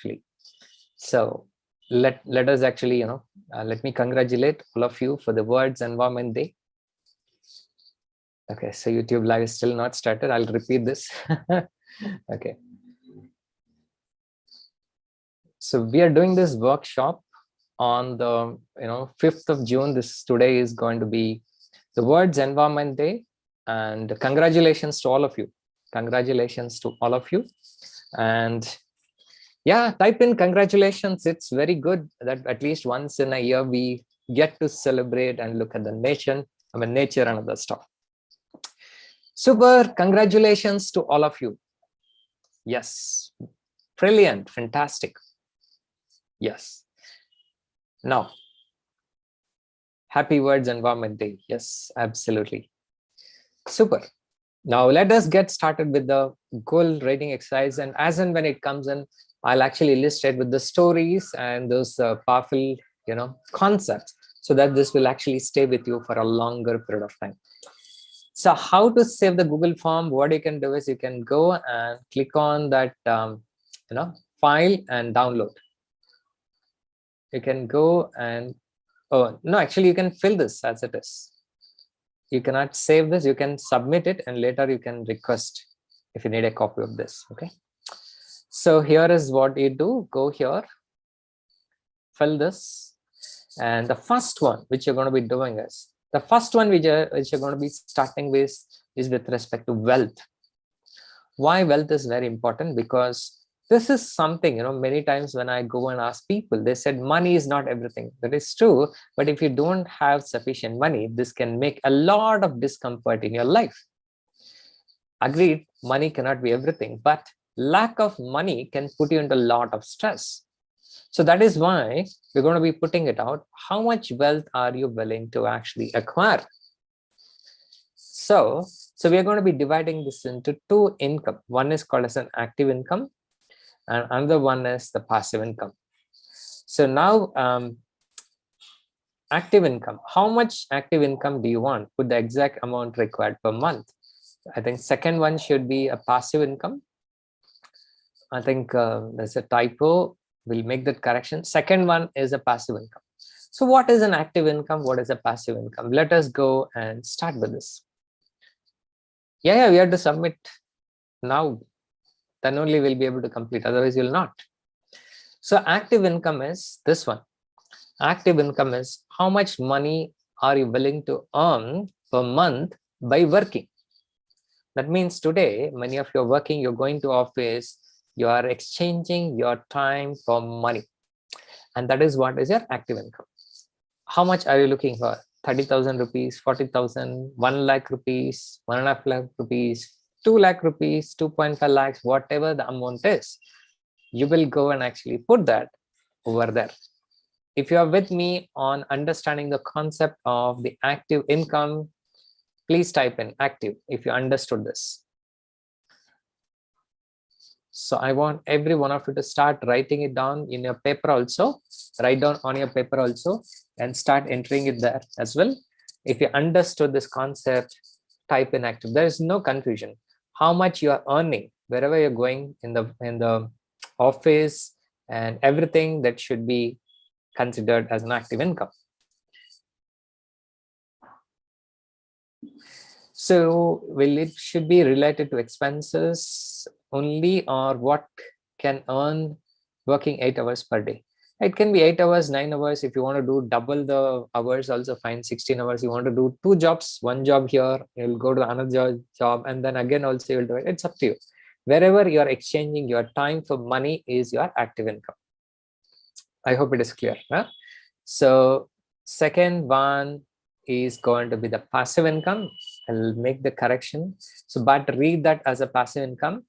actually. So let us actually, let me congratulate all of you for the World's Environment Day. Okay, so YouTube live is still not started. I'll repeat this. Okay. So we are doing this workshop on the 5th of June. Today is going to be the World's Environment Day, and congratulations to all of you. Congratulations to all of you. And yeah, type in congratulations. It's very good that at least once in a year we get to celebrate and look at the nature and other stuff. Super, congratulations to all of you. Yes, brilliant, fantastic. Yes. Now, happy World's Environment Day. Yes, absolutely. Super. Now let us get started with the goal writing exercise, and as and when it comes in, I'll actually list it with the stories and those powerful concepts, so that this will actually stay with you for a longer period of time. So how to save the Google form? What you can do is you can go and click on that file and download. You can go and actually you can fill this as it is. You cannot save this. You can submit it, and later you can request if you need a copy of this. Okay. So here is what you do. Go here, fill this, and the first one which you're going to be doing is which you're going to be starting with is with respect to wealth. Why wealth is very important? Because this is something, many times when I go and ask people, they said money is not everything. That is true. But if you don't have sufficient money, this can make a lot of discomfort in your life. Agreed, money cannot be everything, but lack of money can put you into a lot of stress. So that is why we're going to be putting it out. How much wealth are you willing to actually acquire? So we are going to be dividing this into two income. One is called as an active income, and another one is the passive income. So now active income, how much active income do you want? Put the exact amount required per month. I think second one should be a passive income. I think there's a typo. We'll make that correction. Second one is a passive income. So what is an active income? What is a passive income? Let us go and start with this. Yeah, we have to submit now. Then only we'll be able to complete, otherwise you'll not. So active income is this one. Active income is how much money are you willing to earn per month by working. That means today, many of you are working, you're going to office, you are exchanging your time for money. And that is what is your active income. How much are you looking for? 30,000 rupees, 40,000, 1 lakh rupees, 1.5 lakh rupees, 2 lakh rupees, 2.5 lakhs, whatever the amount is, you will go and actually put that over there. If you are with me on understanding the concept of the active income, please type in active if you understood this. So I want every one of you to start writing it down in your paper also. Write down on your paper also and start entering it there as well. If you understood this concept, type in active. There is no confusion. How much you are earning wherever you're going in the office and everything, that should be considered as an active income. So it should be related to expenses only, or what can earn working 8 hours per day. It can be 8 hours, 9 hours. If you want to do double the hours, also fine. 16 hours. You want to do 2 jobs, 1 job here, you'll go to another job, and then again also you'll do it. It's up to you. Wherever you're exchanging your time for money is your active income. I hope it is clear. Huh? So second one is going to be the passive income. I'll make the correction. So, but read that as a passive income.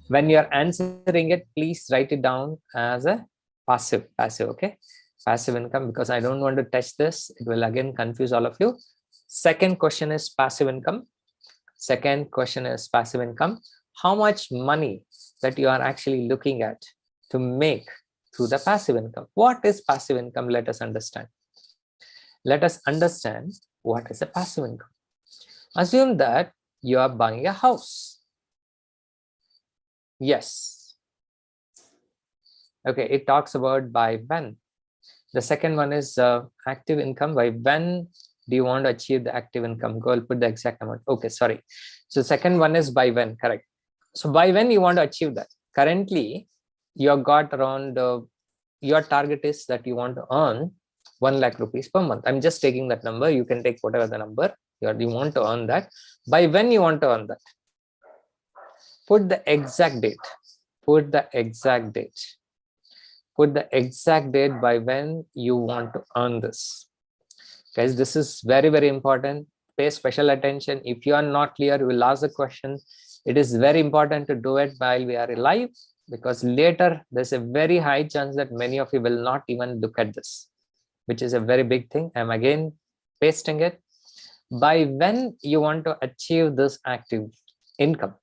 When you're answering it, please write it down as a passive, okay? Passive income, because I don't want to touch this. It will again confuse all of you. Second question is passive income. Second question is passive income. How much money that you are actually looking at to make through the passive income? What is passive income? Let us understand. Let us understand what is a passive income. Assume that you are buying a house. Yes. Okay, it talks about by when. The second one is active income. By when do you want to achieve the active income goal? Put the exact amount. Okay, sorry. So second one is by when, correct. So by when you want to achieve that. Currently, you have got around, your target is that you want to earn 1 lakh rupees per month. I'm just taking that number. You can take whatever the number you want to earn that. By when you want to earn that? Put the exact date. Put the exact date. Put the exact date by when you want to earn this. Guys, this is very, very important. Pay special attention. If you are not clear, you will ask the question. It is very important to do it while we are alive, because later there's a very high chance that many of you will not even look at this, which is a very big thing. I'm again pasting it. By when you want to achieve this active income.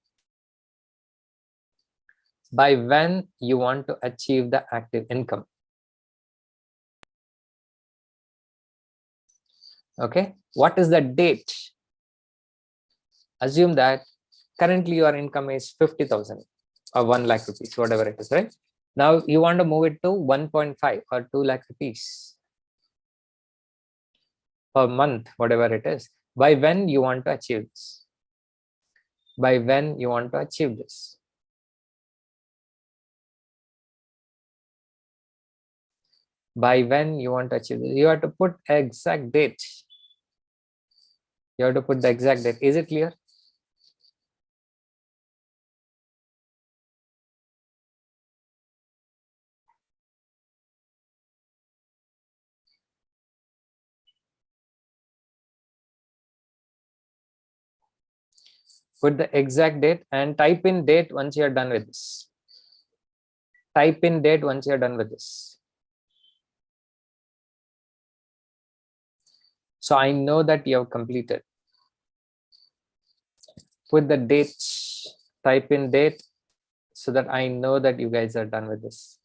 By when you want to achieve the active income. Okay, what is the date? Assume that currently your income is 50,000 or 1 lakh rupees, whatever it is, right? Now you want to move it to 1.5 or 2 lakh rupees per month, whatever it is. By when you want to achieve this? By when you want to achieve this? By when you want to achieve this? You have to put exact date. You have to put the exact date. Is it clear? Put the exact date and type in date once you're done with this. Type in date once you're done with this. So I know that you have completed. Put the date, type in date so that I know that you guys are done with this.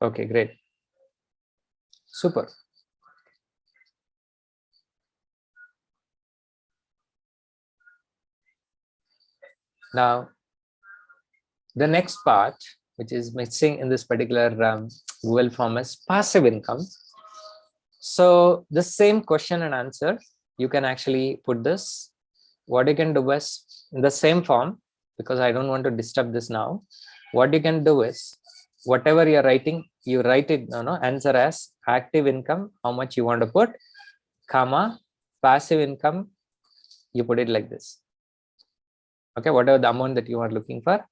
Okay, great. Super. Now, the next part, which is missing in this particular Google form, is passive income. So the same question and answer, you can actually put this. What you can do is in the same form, because I don't want to disturb this now. What you can do is whatever you're writing, you write it, answer as active income, how much you want to put, comma, passive income, you put it like this. Okay, whatever the amount that you are looking for.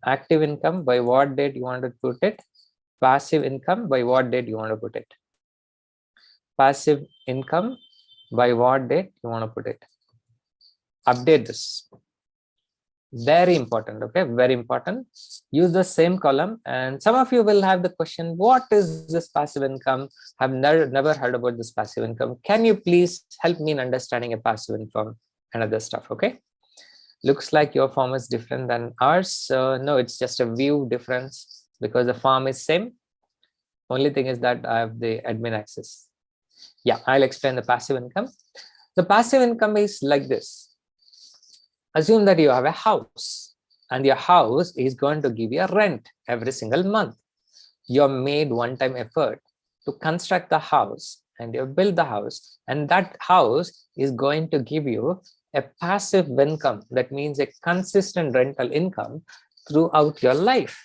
Active income, by what date you want to put it. Passive income, by what date you want to put it. Passive income, by what date you want to put it. Update this. Very important. Okay, very important. Use the same column. And some of you will have the question, what is this passive income? I've never heard about this passive income. Can you please help me in understanding a passive income and other stuff? Okay, looks like your form is different than ours. No, it's just a view difference because the form is same. Only thing is that I have the admin access. Yeah, I'll explain the passive income. The passive income is like this. Assume that you have a house and your house is going to give you a rent every single month. You have made one-time effort to construct the house and you build the house, and that house is going to give you a passive income. That means a consistent rental income throughout your life.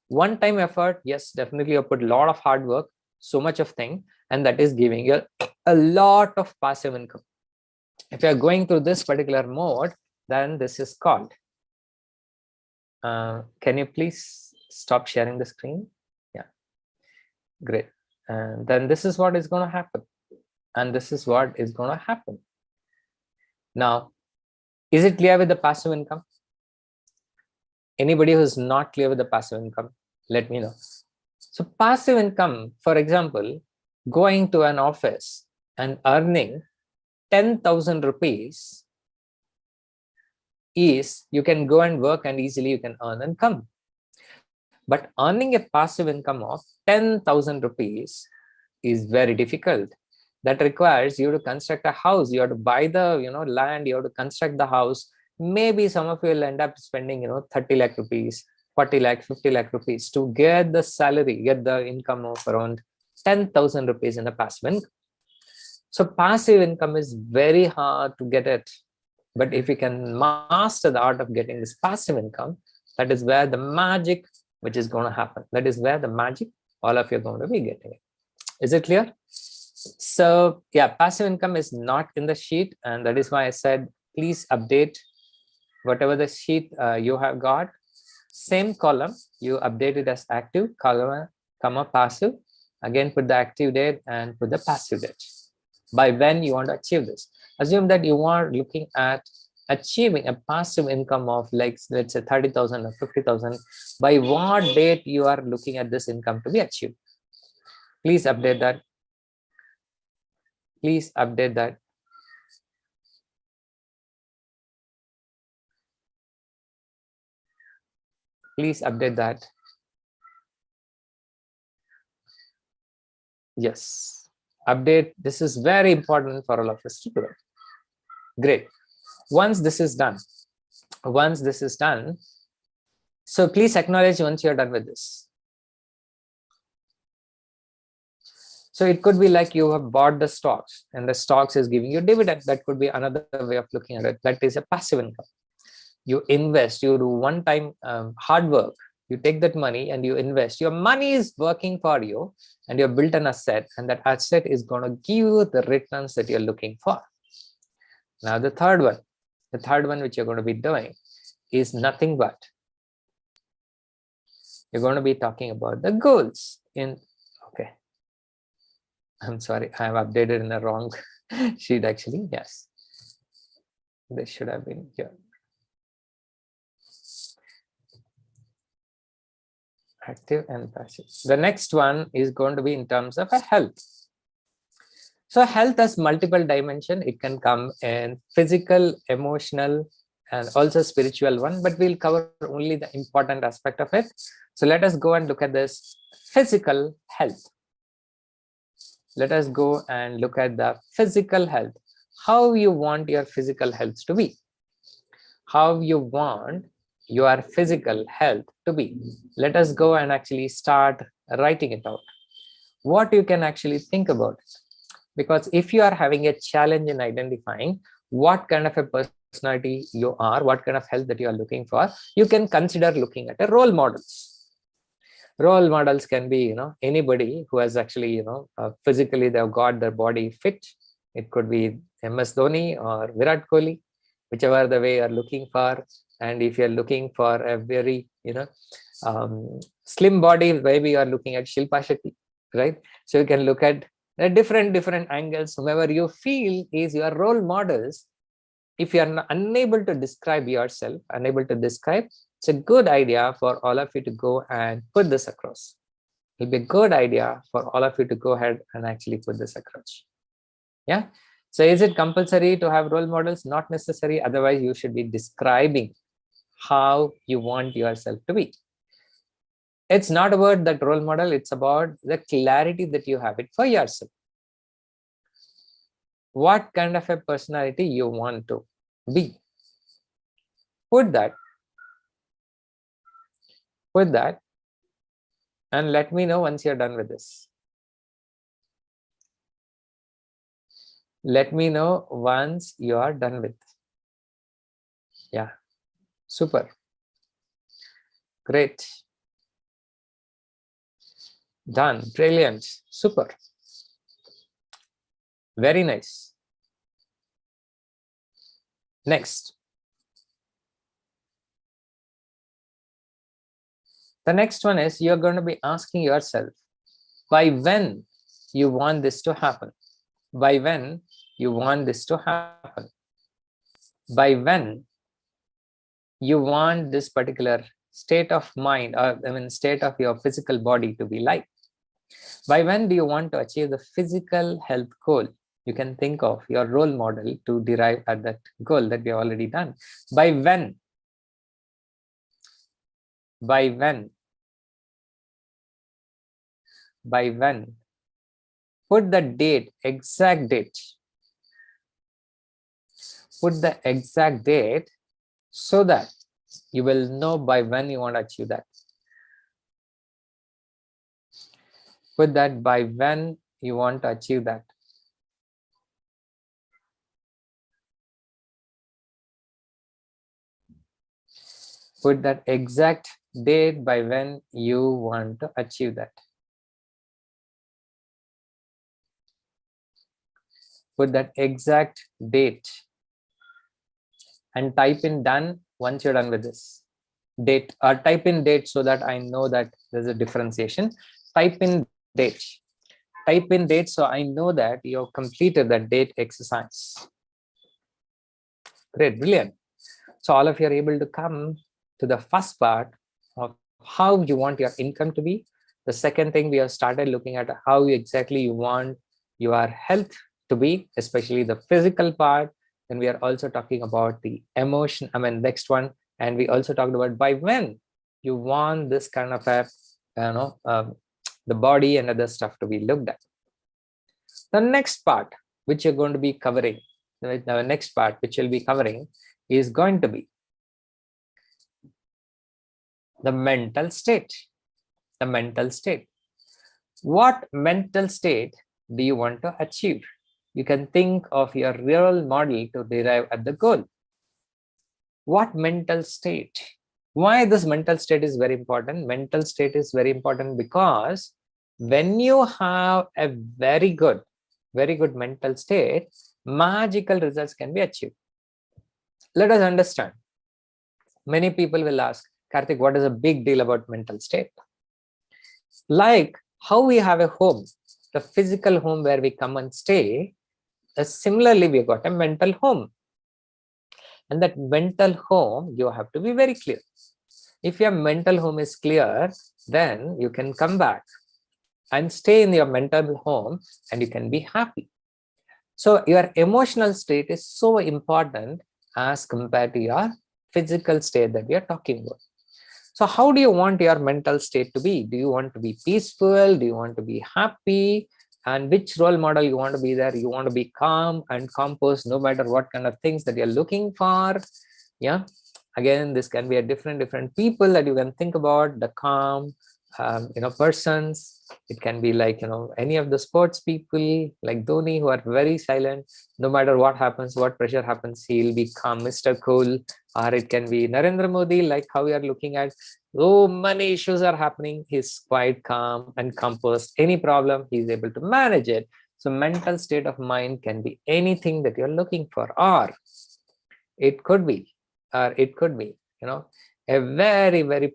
One-time effort, yes, definitely you put a lot of hard work, so much of thing, and that is giving you a lot of passive income. If you are going through this particular mode, then this is called. Can you please stop sharing the screen? Yeah, great. And then this is what is going to happen. And this is what is going to happen. Now, is it clear with the passive income? Anybody who is not clear with the passive income, let me know. So passive income, for example, going to an office and earning 10,000 rupees is, you can go and work and easily you can earn income. But earning a passive income of 10,000 rupees is very difficult. That requires you to construct a house. You have to buy the land, you have to construct the house. Maybe some of you will end up spending 30 lakh rupees, 40 lakh, 50 lakh rupees to get the salary, get the income of around 10,000 rupees in a passive income. So passive income is very hard to get it. But if you can master the art of getting this passive income, that is where the magic which is going to happen. That is where the magic all of you are going to be getting it. Is it clear? So yeah, passive income is not in the sheet, and that is why I said please update whatever the sheet you have got. Same column, you update it as active, column, comma passive. Again, put the active date and put the passive date. By when you want to achieve this. Assume that you are looking at achieving a passive income of, like, let's say 30,000 or 50,000. By what date you are looking at this income to be achieved? Please update that. Please update that. Please update that. Yes, update. This is very important for all of us to do it. Great. Once this is done, so please acknowledge once you're done with this. So it could be like you have bought the stocks and the stocks is giving you dividend. That could be another way of looking at it. That is a passive income. You invest, you do one-time hard work. You take that money and you invest. Your money is working for you and you've built an asset, and that asset is going to give you the returns that you're looking for. Now the third one which you're going to be doing is nothing but you're going to be talking about the goals in, okay. I'm sorry, I have updated in the wrong sheet actually. Yes, this should have been here. Active and passive. The next one is going to be in terms of a health. So health has multiple dimensions. It can come in physical, emotional, and also spiritual one, but we'll cover only the important aspect of it. So let us go and look at this physical health. Let us go and look at the physical health. How you want your physical health to be. How you want your physical health to be. Let us go and actually start writing it out. What you can actually think about it. Because if you are having a challenge in identifying what kind of a personality you are, what kind of health that you are looking for, you can consider looking at a role models. Role models can be, anybody who has actually, physically they've got their body fit. It could be MS Dhoni or Virat Kohli, whichever the way you're looking for. And if you're looking for a very, slim body, maybe you're looking at Shilpa Shetty, right? So you can look at different angles, whomever you feel is your role models. If you are unable to describe yourself, it's a good idea for all of you to go and put this across. It'll be a good idea for all of you to go ahead and actually put this across. Yeah. So is it compulsory to have role models? Not necessary. Otherwise, you should be describing how you want yourself to be. It's not about that role model. It's about the clarity that you have it for yourself. What kind of a personality you want to be. Put that. And let me know once you're done with this. Let me know once you are done with. Yeah, super. Great. Done. Brilliant. Super. Very nice. Next. The next one is you're going to be asking yourself, by when you want this to happen? By when you want this to happen? By when you want this particular state of mind, or state of your physical body to be like? By when do you want to achieve the physical health goal? You can think of your role model to derive at that goal that we have already done. By when? By when? By when? Put the date, exact date. Put the exact date so that You will know by when you want to achieve that. Put that by when you want to achieve that. Put that exact date by when you want to achieve that. Put that exact date and type in done once you're done with this. Date, or type in date so that I know that there's a differentiation. Type in date. Type in date so I know that you've completed that date exercise. Great, brilliant. So all of you are able to come to the first part of how you want your income to be. The second thing, we have started looking at how exactly you want your health to be, especially the physical part. And we are also talking about the emotion, next one. And we also talked about by when you want this kind of a, the body and other stuff to be looked at. The next part, which you're going to be covering, the next part, which you'll be covering, is going to be the mental state. The mental state. What mental state do you want to achieve? You can think of your real model to derive at the goal. What mental state? Why this mental state is very important? Mental state is very important because when you have a very good mental state, magical results can be achieved. Let us understand. Many people will ask, Karthik, what is a big deal about mental state? Like how we have a home, the physical home where we come and stay, similarly, we got a mental home. And that mental home, you have to be very clear. If your mental home is clear, then you can come back and stay in your mental home and you can be happy. So your emotional state is so important as compared to your physical state that we are talking about. So how do you want your mental state to be? Do you want to be peaceful? Do you want to be happy? And which role model you want to be there? You want to be calm and composed no matter what kind of things that you're looking for. Yeah. Again, this can be a different people that you can think about, the calm, persons. It can be like, any of the sports people like Dhoni who are very silent. No matter what happens, what pressure happens, he'll be calm, Mr. Cool. Or it can be Narendra Modi, like how we are looking at, so many issues are happening. He's quite calm and composed. Any problem, he's able to manage it. So mental state of mind can be anything that you're looking for, or it could be, a very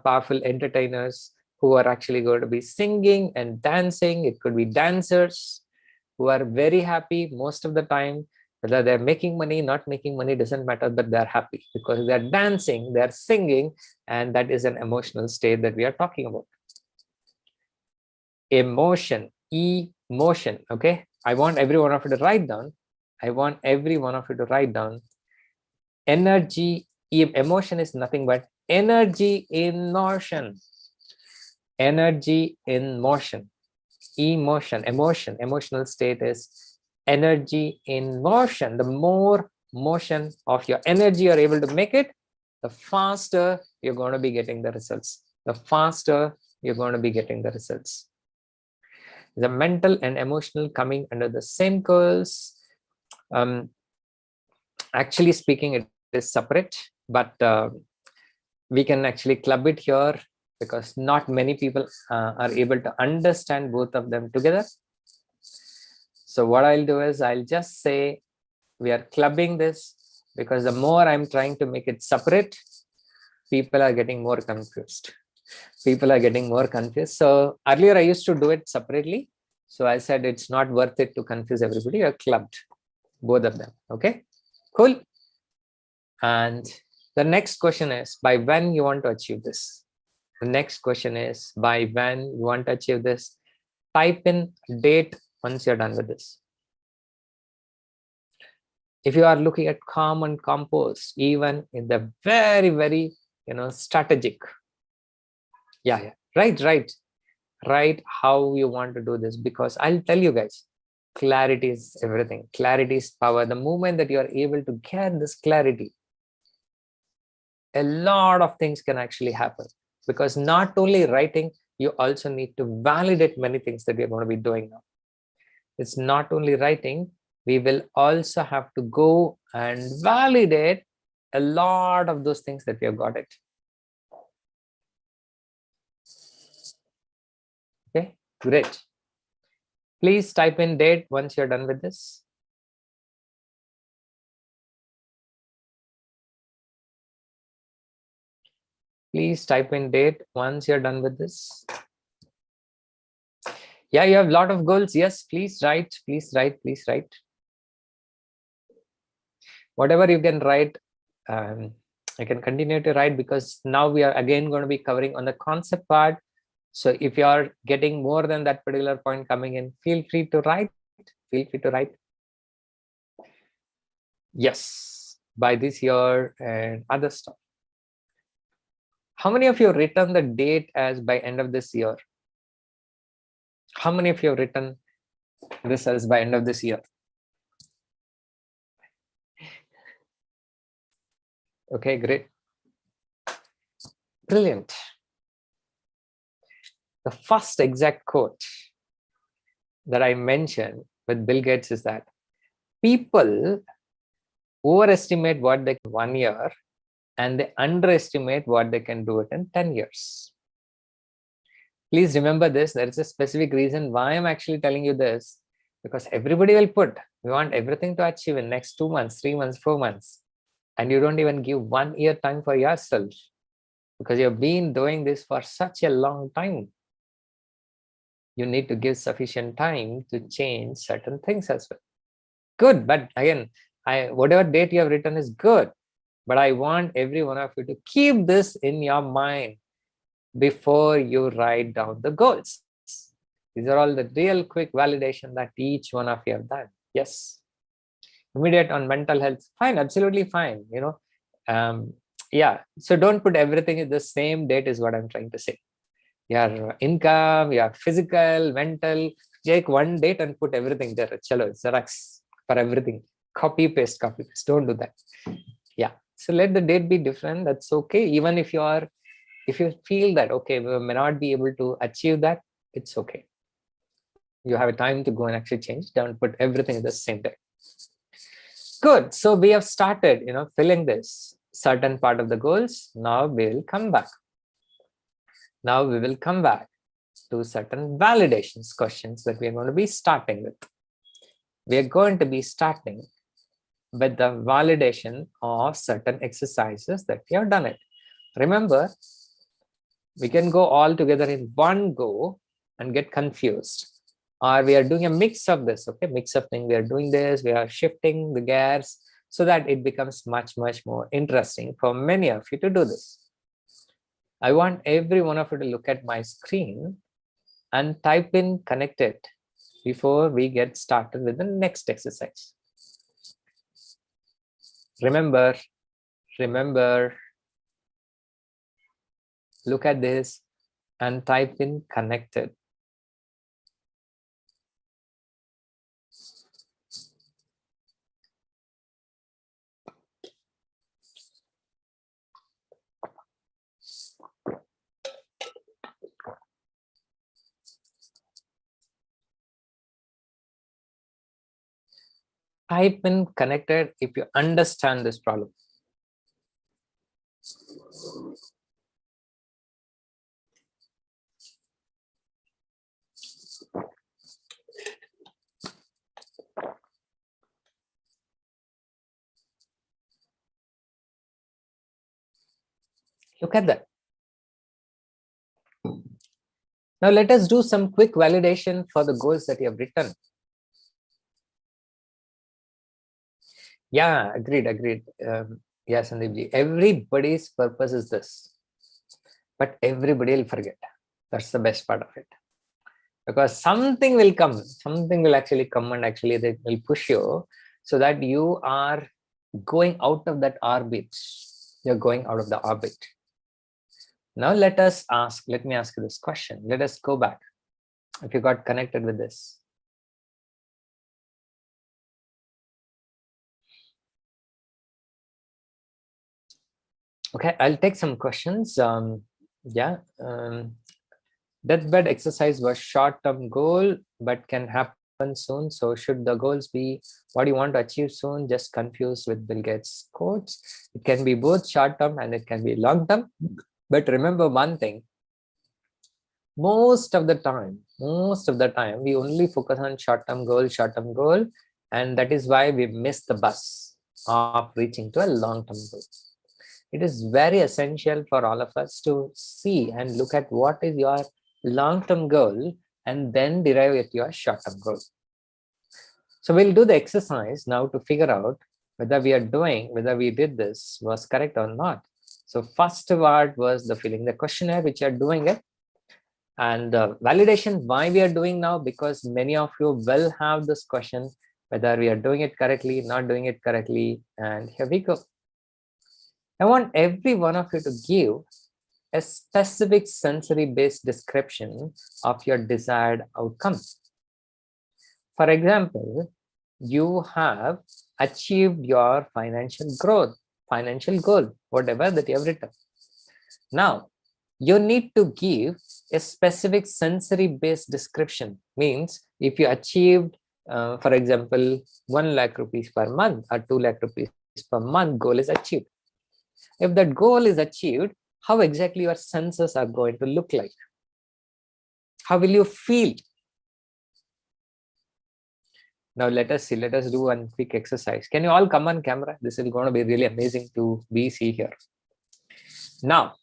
powerful entertainers who are actually going to be singing and dancing. It could be dancers who are very happy most of the time. Whether they're making money, not making money, doesn't matter, but they're happy because they're dancing, they're singing, and that is an emotional state that we are talking about. Emotion, emotion, okay? I want every one of you to write down. Energy, emotion is nothing but energy in motion. Energy in motion. Emotional state is energy in motion. The more motion of your energy you're able to make it, the faster you're going to be getting the results. The mental and emotional coming under the same curls. Actually speaking, it is separate, but we can actually club it here because not many people are able to understand both of them together. So what I'll do is I'll just say we are clubbing this because the more I'm trying to make it separate, people are getting more confused. So earlier I used to do it separately. So I said it's not worth it to confuse everybody. You're clubbed, both of them. Okay, cool. And the next question is by when you want to achieve this. Type in date once you're done with this. If you are looking at calm and composed, even in the very strategic, right, how you want to do this, because I'll tell you guys, clarity is everything. Clarity is power. The moment that you are able to get this clarity, a lot of things can actually happen, because not only writing, you also need to validate many things that we're going to be doing now. It's not only writing, we will also have to go and validate a lot of those things that we have got it. Okay, great. Please type in date once you're done with this. Please type in date once you're done with this. Yeah, you have a lot of goals. Yes, please write, please write, please write. Whatever you can write, I can continue to write, because now we are again going to be covering on the concept part. So if you are getting more than that particular point coming in, feel free to write. Feel free to write. Yes, by this year and other stuff. How many of you have written the date as by end of this year? How many of you have written this as by end of this year? Okay, great. Brilliant. The first exact quote that I mentioned with Bill Gates is that people overestimate what they can do in 1 year, and they underestimate what they can do it in 10 years. Please remember this. There is a specific reason why I'm actually telling you this, because everybody will put, we want everything to achieve in next 2 months, 3 months, 4 months. And you don't even give 1 year time for yourself, because you've been doing this for such a long time. You need to give sufficient time to change certain things as well. Good, but again, whatever date you have written is good, but I want every one of you to keep this in your mind before you write down the goals. These are all the real quick validation that each one of you have done. Yes. Immediate on mental health, fine, absolutely fine. Yeah, so don't put everything in the same date is what I'm trying to say. Your income, your physical, mental, take one date and put everything there. Chalo, Xerox for everything. Copy paste. Don't do that. Yeah. So let the date be different. That's okay. Even if you feel that, okay, we may not be able to achieve that, it's okay. You have a time to go and actually change. Don't put everything in the same day. Good. So we have started, filling this certain part of the goals. Now we will come back. Now we will come back to certain validations questions that we are going to be starting with. We are going to be starting with the validation of certain exercises that we have done it. Remember, we can go all together in one go and get confused. Or we are doing a mix of this, okay? Mix of things. We are doing this, we are shifting the gears so that it becomes much, much more interesting for many of you to do this. I want every one of you to look at my screen and type in connected before we get started with the next exercise. Remember, look at this and type in connected. Type in connected if you understand this problem. Look at that. Now let us do some quick validation for the goals that you have written. Yeah, agreed. Yes, Sandeepji. Everybody's purpose is this, but everybody will forget. That's the best part of it. Because something will come, something will actually come and actually they will push you so that you are going out of that orbit. You're going out of the orbit. Now let me ask you this question. Let us go back. If you got connected with this. Okay, I'll take some questions. Yeah. Deathbed exercise was short-term goal, but can happen soon. So should the goals be what you want to achieve soon? Just confused with Bill Gates' quotes. It can be both short-term and it can be long-term. But remember one thing, most of the time, we only focus on short-term goal, and that is why we miss the bus of reaching to a long-term goal. It is very essential for all of us to see and look at what is your long-term goal and then derive at your short-term goal. So we'll do the exercise now to figure out whether we did this was correct or not. So first part was the filling the questionnaire, which you're doing it. And validation, why we are doing now, because many of you will have this question, whether we are doing it correctly, not doing it correctly. And here we go. I want every one of you to give a specific sensory-based description of your desired outcome. For example, you have achieved your financial goal, whatever that you have written. Now, you need to give a specific sensory-based description. Means if you achieved, for example, 1 lakh rupees per month or 2 lakh rupees per month, goal is achieved. If that goal is achieved, how exactly your senses are going to look like? How will you feel? Now let us see, let us do one quick exercise. Can you all come on camera? This is going to be really amazing to see here. Now,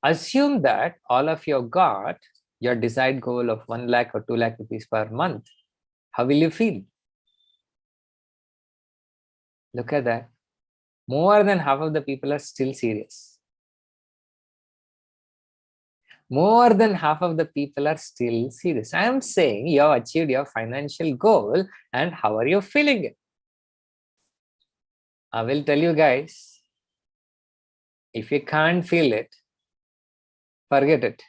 assume that all of you got your desired goal of 1 lakh or 2 lakh rupees per month. How will you feel? Look at that. More than half of the people are still serious. More than half of the people are still serious. I am saying you have achieved your financial goal, and how are you feeling it? I will tell you guys, if you can't feel it, forget it.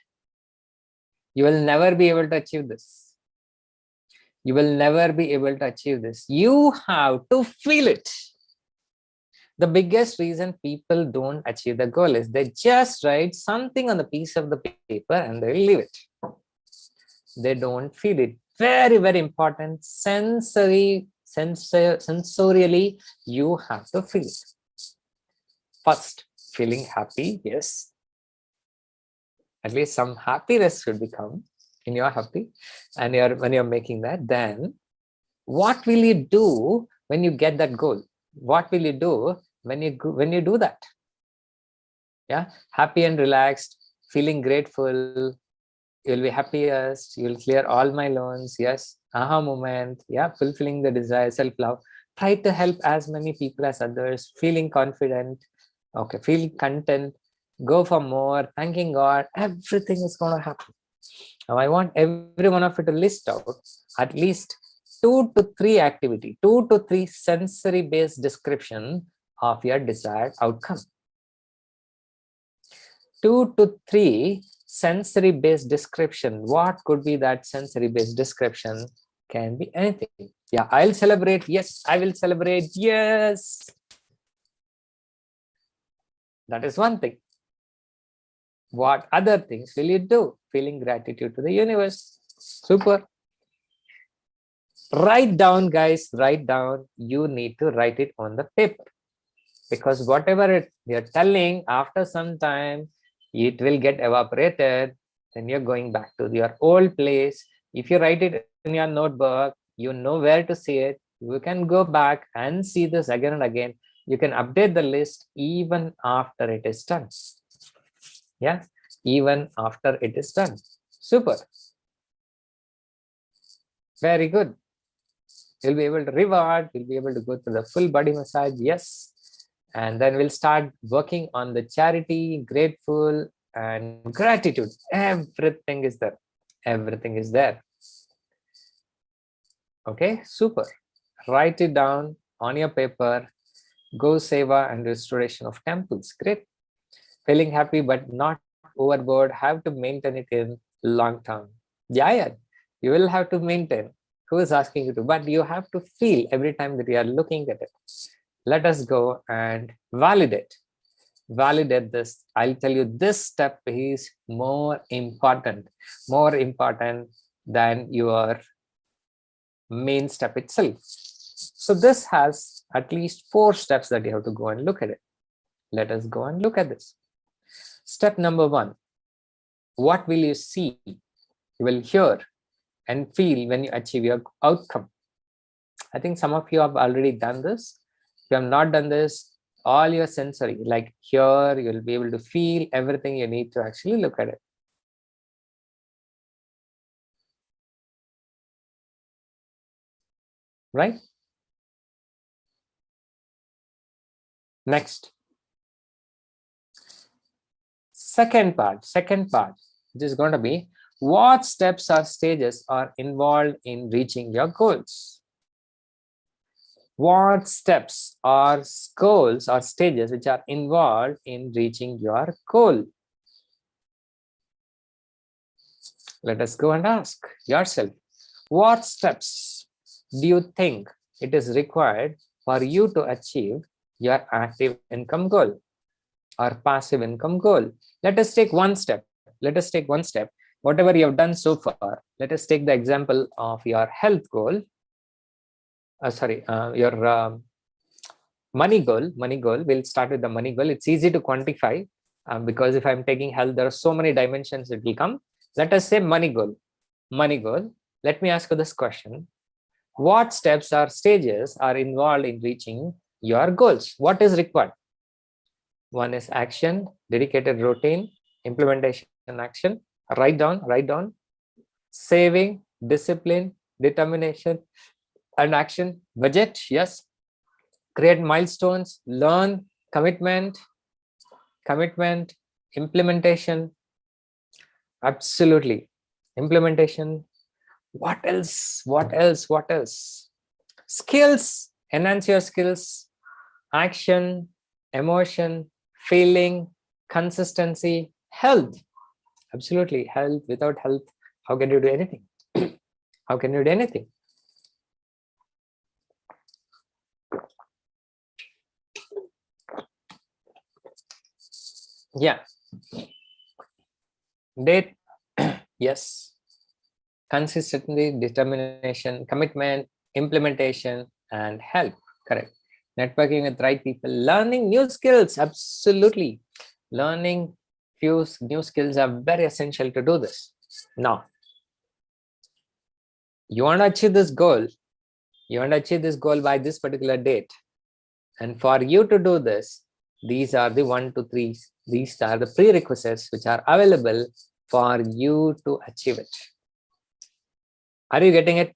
You will never be able to achieve this. You will never be able to achieve this. You have to feel it. The biggest reason people don't achieve the goal is they just write something on the piece of the paper and they leave it. They don't feel it. Very, very important. Sensorily, you have to feel it. First, feeling happy, yes. At least some happiness should become in your happy, and when you're making that. Then, what will you do when you get that goal? What will you do when you do that? Yeah, happy and relaxed, feeling grateful. You'll be happiest. You'll clear all my loans. Yes, aha moment. Yeah, fulfilling the desire, self-love. Try to help as many people as others. Feeling confident. Okay, feel content. Go for more. Thanking God. Everything is going to happen. Now, I want every one of you to list out at least 2 to 3 activity, 2 to 3 sensory-based description of your desired outcome. 2 to 3 sensory-based description. What could be that sensory-based description? Can be anything. Yeah, I'll celebrate. Yes, I will celebrate. Yes. That is one thing. What other things will you do? Feeling gratitude to the universe. Super. Write down, guys. Write down. You need to write it on the paper. Because whatever you're telling, after some time, it will get evaporated. Then you're going back to your old place. If you write it in your notebook, you know where to see it. You can go back and see this again and again. You can update the list even after it is done. Yeah, even after it is done. Super. Very good. You'll be able to reward. You'll be able to go to the full body massage. Yes. And then we'll start working on the charity, grateful, and gratitude. Everything is there. Everything is there. Okay, super. Write it down on your paper. Go seva and restoration of temples. Great. Feeling happy but not overboard. Have to maintain it in long term. Yeah. You will have to maintain. Who is asking you to? But you have to feel every time that you are looking at it. Let us go and validate. validate this. I'll tell you this step is more important than your main step itself. So this has at least 4 steps that you have to go and look at it. Let us go and look at this. Step number 1. What will you see, you will hear and feel when you achieve your outcome? I think some of you have already done this. If you have not done this, all your sensory, like here, you'll be able to feel everything you need to actually look at it. Right? Next. Second part, which is going to be what steps or stages are involved in reaching your goals? What steps or goals or stages which are involved in reaching your goal? Let us go and ask yourself, what steps do you think it is required for you to achieve your active income goal or passive income goal? Let us take one step. Whatever you have done so far, let us take the example of your health goal. Your money goal. We'll start with the money goal. It's easy to quantify because if I'm taking health, there are so many dimensions that will come. Let us say money goal. Let me ask you this question. What steps or stages are involved in reaching your goals? What is required? One is action, dedicated routine, implementation action, write down, saving, discipline, determination, and action, budget, yes, create milestones, learn, commitment, implementation, absolutely, implementation. What else? Skills, enhance your skills, action, emotion, feeling, consistency, health. Absolutely, health. Without health, how can you do anything? How can you do anything? Yeah. Date, yes. Consistency, determination, commitment, implementation, and help. Correct. Networking with right people, learning new skills. Absolutely. Learning few new skills are very essential to do this. Now, you want to achieve this goal. By this particular date. And for you to do this, these are the 1 to 3. These are the prerequisites which are available for you to achieve it. Are you getting it?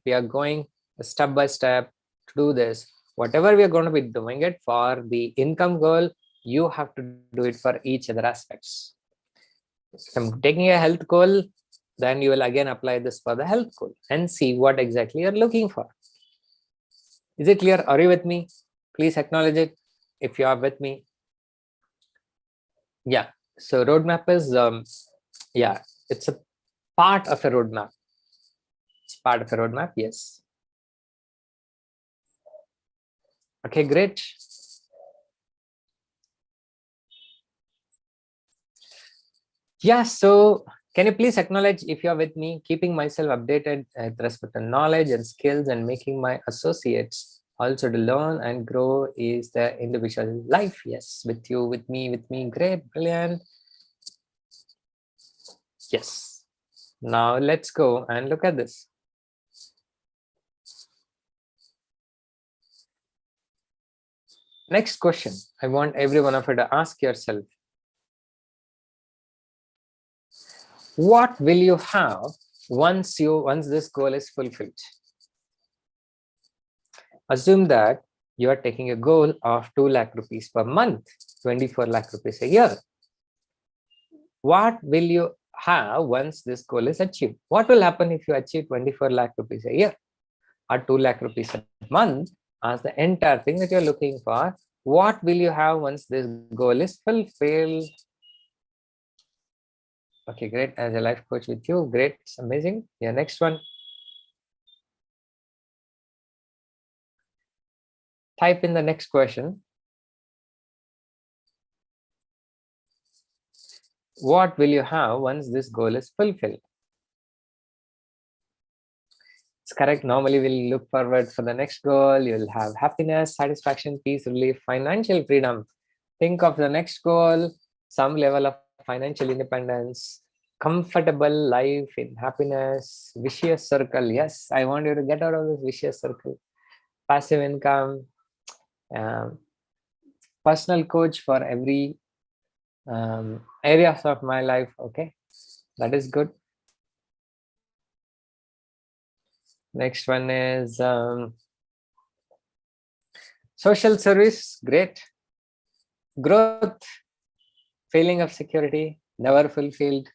We are going step by step to do this. Whatever we are going to be doing it for the income goal, you have to do it for each other aspects. If I'm taking a health goal, then you will again apply this for the health goal and see what exactly you're looking for. Is it clear? Are you with me? Please acknowledge it if you are with me. Yeah. So roadmap is, it's a part of a roadmap. It's part of a roadmap. Yes. Okay, great. Yeah. So can you please acknowledge if you are with me, keeping myself updated with respect to knowledge and skills and making my associates also to learn and grow is the individual life. Yes, with you, with me, great, brilliant. Yes. Now let's go and look at this. Next question. I want every one of you to ask yourself, what will you have once this goal is fulfilled? Assume that you are taking a goal of 2 lakh rupees per month, 24 lakh rupees a year. What will you have once this goal is achieved? What will happen if you achieve 24 lakh rupees a year or 2 lakh rupees a month as the entire thing that you're looking for? What will you have once this goal is fulfilled? Okay, great. As a life coach with you, great. It's amazing. Yeah, next one. Type in the next question. What will you have once this goal is fulfilled? It's correct. Normally, we'll look forward for the next goal. You'll have happiness, satisfaction, peace, relief, financial freedom. Think of the next goal, some level of financial independence, comfortable life in happiness, vicious circle. Yes, I want you to get out of this vicious circle. Passive income, um, personal coach for every areas of my life. Okay, that is good. Next one is social service. Great. Growth, feeling of security, never fulfilled.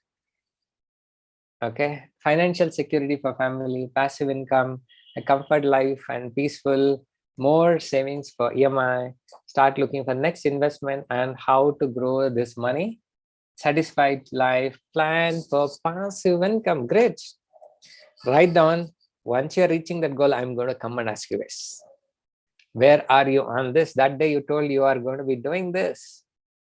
Okay, financial security for family, passive income, a comfort life and peaceful, more savings for EMI, start looking for next investment and how to grow this money, satisfied life, plan for passive income. Great. Write down, once you're reaching that goal, I'm going to come and ask you guys, where are you on this? That day you told you are going to be doing this.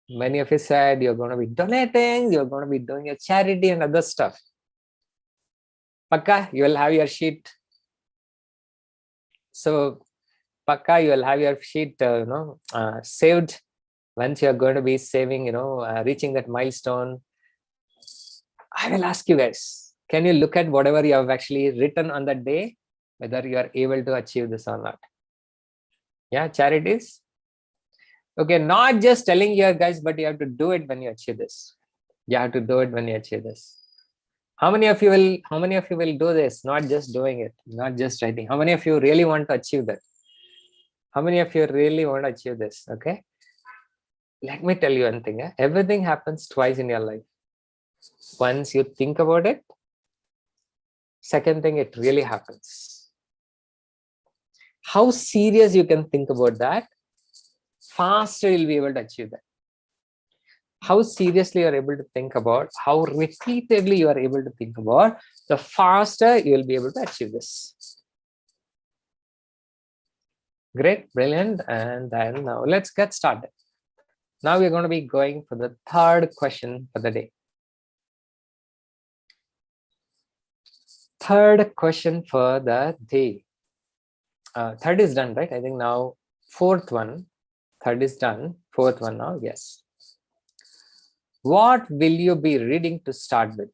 Many of you said you're going to be donating, you're going to be doing a charity and other stuff. Pakka, you will have your sheet. So, Pakka, you will have your sheet, saved. Once you're going to be saving, reaching that milestone, I will ask you guys, can you look at whatever you have actually written on that day, whether you are able to achieve this or not? Yeah, charities. Okay, not just telling you guys, but you have to do it when you achieve this. You have to do it when you achieve this. How many of you will do this? Not just doing it, not just writing. How many of you really want to achieve that? How many of you really want to achieve this? Okay. Let me tell you one thing. Everything happens twice in your life. Once you think about it, second thing, it really happens. How serious you can think about that, faster you'll be able to achieve that. How seriously you're able to think about, how repeatedly you are able to think about, the faster you'll be able to achieve this. Great, brilliant. And then now let's get started. Now we're going to be going for the third question for the day. Third question for the day. Third is done, right? I think now fourth one. Third is done. Fourth one now, yes. What will you be reading to start with?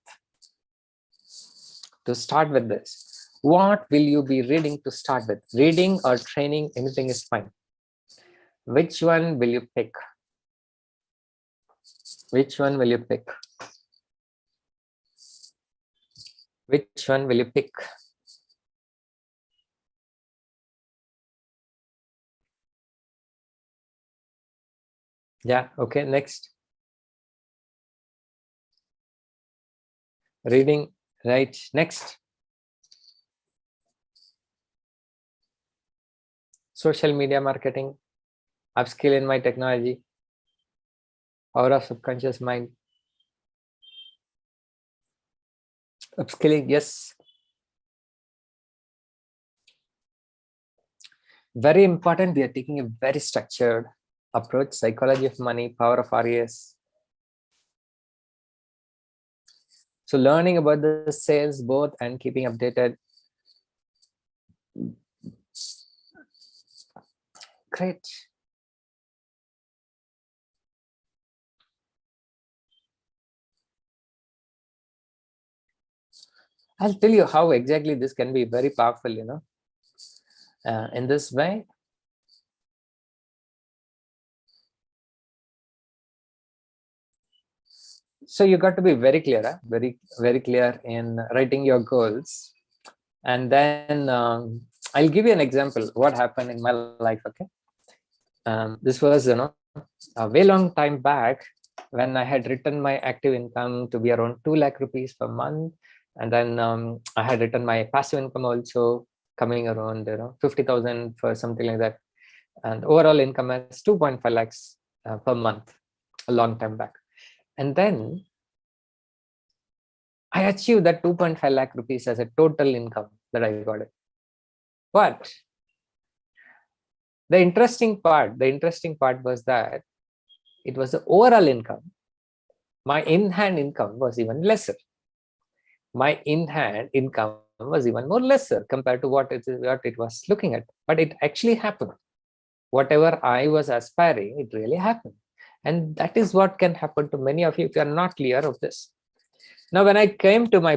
To start with this, what will you be reading to start with? Reading or training, anything is fine. Which one will you pick? Which one will you pick? Which one will you pick? Yeah, okay, next. Reading, right, next. Social media marketing, upskill in my technology, power of subconscious mind. Upskilling, yes. Very important, we are taking a very structured approach, psychology of money, power of RES. So learning about the sales both and keeping updated. Great. I'll tell you how exactly this can be very powerful, in this way. So you got to be very clear, very, very clear in writing your goals. And then I'll give you an example, what happened in my life, okay? This was, a way long time back when I had written my active income to be around 2 lakh rupees per month. And then I had written my passive income also coming around, 50,000 for something like that. And overall income is 2.5 lakhs per month, a long time back. And then I achieved that 2.5 lakh rupees as a total income that I got it. But the interesting part was that it was the overall income, My in-hand income was even lesser. My in-hand income was even more lesser compared to what it was looking at. But it actually happened. Whatever I was aspiring, it really happened. And that is what can happen to many of you if you are not clear of this. Now, when I came to my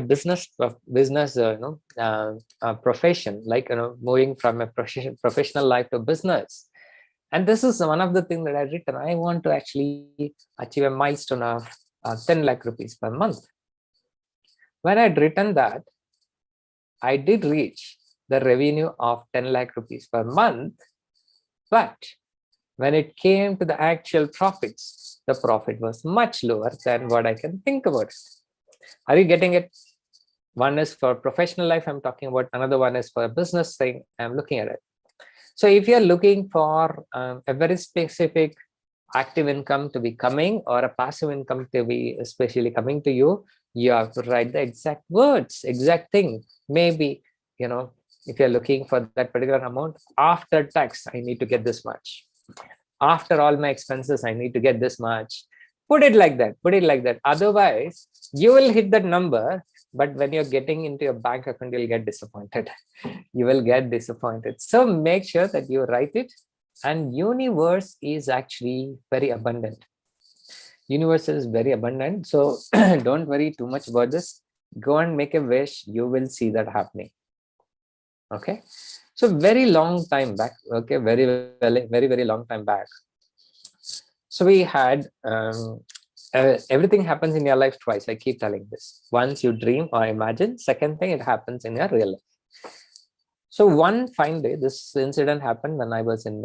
profession, like moving from a professional life to business, and this is one of the things that I've written. I want to actually achieve a milestone of 10 lakh rupees per month. When I'd written that, I did reach the revenue of 10 lakh rupees per month, but when it came to the actual profits, the profit was much lower than what I can think about it. Are you getting it? One is for professional life I'm talking about, another one is for a business thing I'm looking at it. So if you're looking for a very specific active income to be coming or a passive income to be especially coming to you, you have to write the exact words, exact thing. Maybe, if you're looking for that particular amount, after tax, I need to get this much. After all my expenses, I need to get this much. Put it like that. Put it like that. Otherwise, you will hit that number, but when you're getting into your bank account, you'll get disappointed. You will get disappointed. So make sure that you write it. And universe is actually very abundant. Universe is very abundant. So don't worry too much about this. Go and make a wish. You will see that happening. Okay. So very long time back. Okay. Very long time back. So we had everything happens in your life twice. I keep telling this. Once you dream or imagine. Second thing, it happens in your real life. So one fine day, this incident happened when I was in,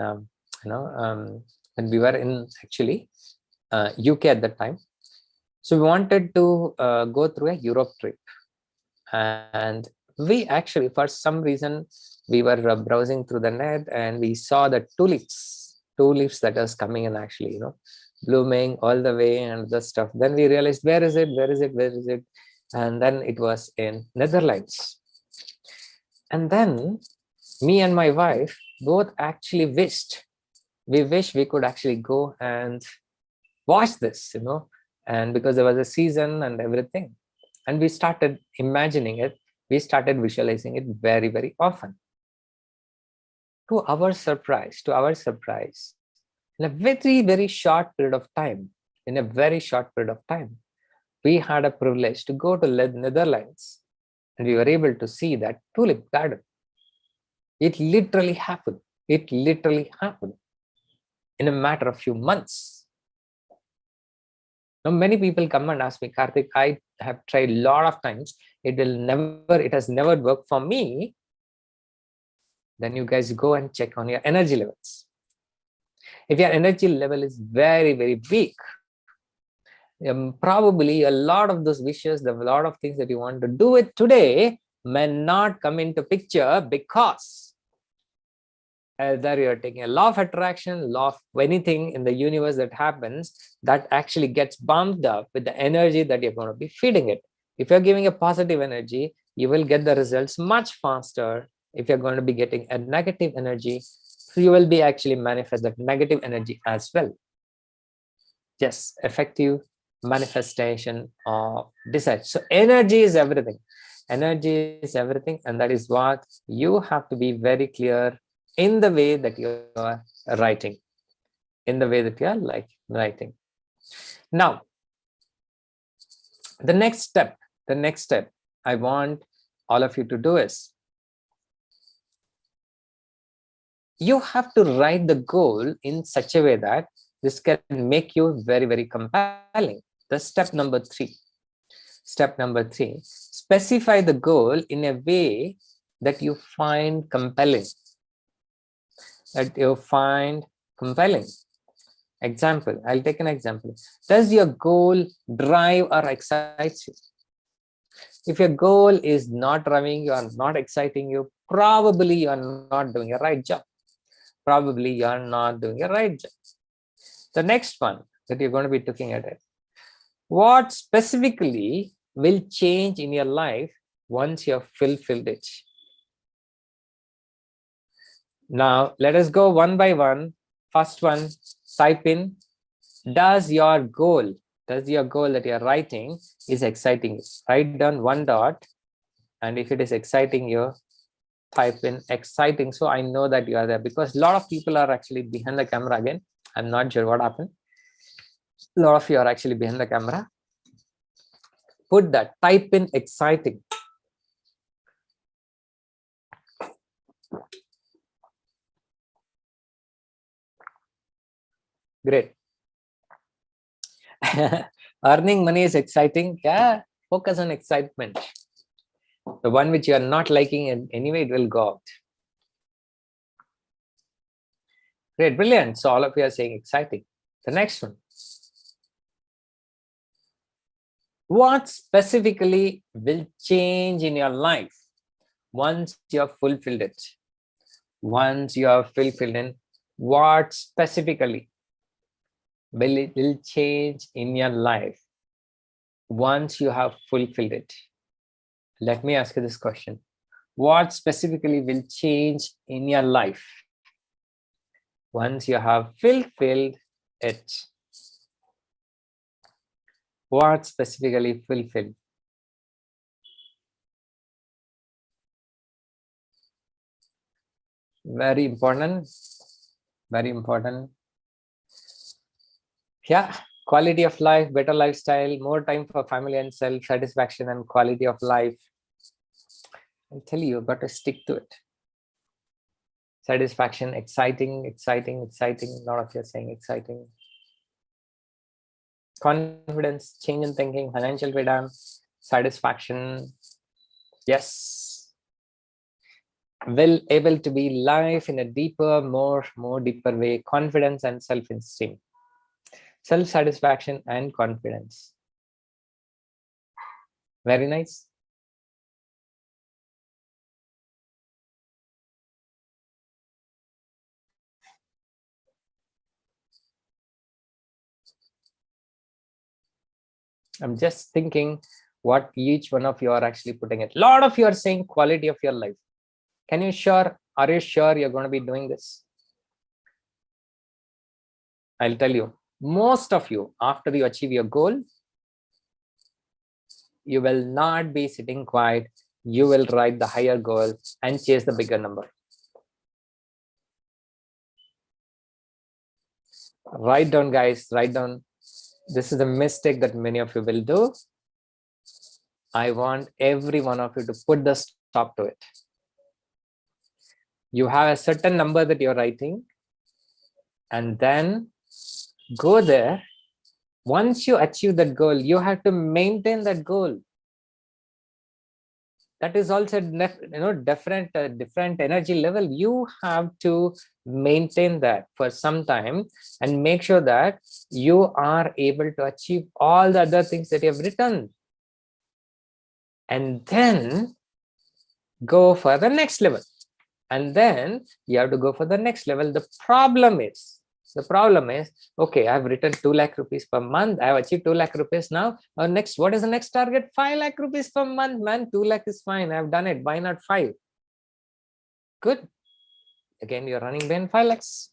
when we were in actually UK at that time. So we wanted to go through a Europe trip, and we actually, for some reason, we were browsing through the net and we saw the tulips that was coming in actually, blooming all the way and the stuff. Then we realized, where is it? And then it was in Netherlands. And then me and my wife both actually wish we could actually go and watch this, and because there was a season and everything. And we started imagining it. We started visualizing it very, very often. To our surprise, in a very, very short period of time, we had a privilege to go to the Netherlands, and we were able to see that tulip garden. It literally happened. In a matter of few months. Now, many people come and ask me, Karthik, I have tried a lot of times. It has never worked for me. Then you guys go and check on your energy levels. If your energy level is very, very weak, probably a lot of those wishes, a lot of things that you want to do it today may not come into picture, because either you're taking a law of attraction, law of anything in the universe that happens, that actually gets bumped up with the energy that you're going to be feeding it. If you're giving a positive energy, you will get the results much faster. If you're going to be getting a negative energy, you will be actually manifest that negative energy as well. Yes, effective manifestation of desire. So energy is everything. And that is what you have to be very clear in the way that you are writing. Now, the next step I want all of you to do is, you have to write the goal in such a way that this can make you very, very compelling. The step number three, specify the goal in a way that you find compelling. Example, I'll take an example. Does your goal drive or excite you? If your goal is not driving you or not exciting you, probably you are not doing a right job. The next one that you're going to be looking at it. What specifically will change in your life once you have fulfilled it? Now, let us go one by one. First one, type in, does your goal Does your goal that you're writing is exciting you? Write down one dot, and if it is exciting you, type in exciting, so I know that you are there, because a lot of people are actually behind the camera. Again, I'm not sure what happened. A lot of you are actually behind the camera. Put that, type in exciting. Great. Earning money is exciting. Yeah, focus on excitement. The one which you are not liking, and anyway it will go out. Great, brilliant. So all of you are saying exciting. The next one. What specifically will change in your life once you have fulfilled it? Once you have fulfilled it, what specifically will change in your life once you have fulfilled it? Let me ask you this question. What specifically will change in your life once you have fulfilled it? What specifically fulfilled? Very important. Very important. Yeah, quality of life, better lifestyle, more time for family and self-satisfaction, and quality of life. I'll tell you, you've got to stick to it. Satisfaction, exciting, exciting, exciting. A lot of you are saying exciting. Confidence, change in thinking, financial freedom, satisfaction. Yes. Will able to be life in a deeper, more deeper way. Confidence and self-esteem. Self-satisfaction and confidence. Very nice. I'm just thinking what each one of you are actually putting it. A lot of you are saying quality of your life. Are you sure you're going to be doing this? I'll tell you, most of you, after you achieve your goal, you will not be sitting quiet. You will write the higher goal and chase the bigger number. Write down, guys, write down. This is a mistake that many of you will do. I want every one of you to put the stop to it. You have a certain number that you're writing, and then go there. Once you achieve that goal, you have to maintain that goal. That is also different energy level. You have to maintain that for some time and make sure that you are able to achieve all the other things that you have written, and then go for the next level. And then you have to go for the next level. The problem is, okay, I've written 2 lakh rupees per month. I've achieved 2 lakh rupees now. Next, what is the next target? 5 lakh rupees per month, man. 2 lakh is fine. I've done it. Why not 5? Good. Again, you're running behind 5 lakhs.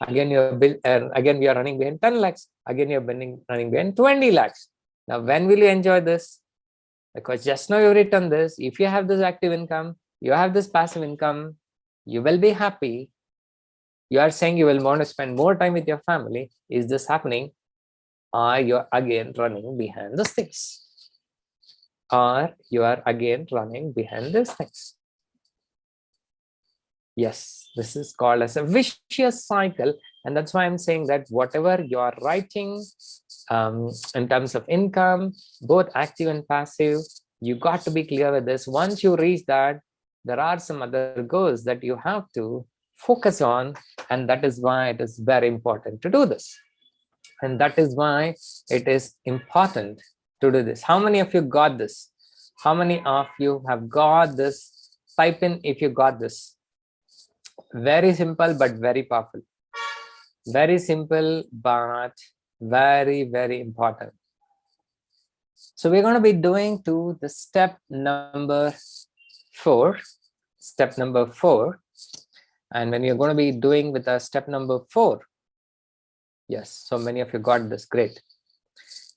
Again, we are running behind 10 lakhs. Again, you're running behind 20 lakhs. Now, when will you enjoy this? Because just now you've written this. If you have this active income, you have this passive income, you will be happy. You are saying you will want to spend more time with your family. Is this happening? Or you're again running behind these things? Or you are again running behind these things? Yes, this is called as a vicious cycle. And that's why I'm saying that whatever you are writing in terms of income, both active and passive, you got to be clear with this. Once you reach that, there are some other goals that you have to focus on, and that is why it is very important to do this. And that is why it is important to do this. How many of you got this? How many of you have got this? Type in if you got this. Very simple but very powerful. Very simple but very, very important. So we're going to be doing to the step number 4. Step number 4. And when you're going to be doing with a step number 4, Yes, so many of you got this. Great.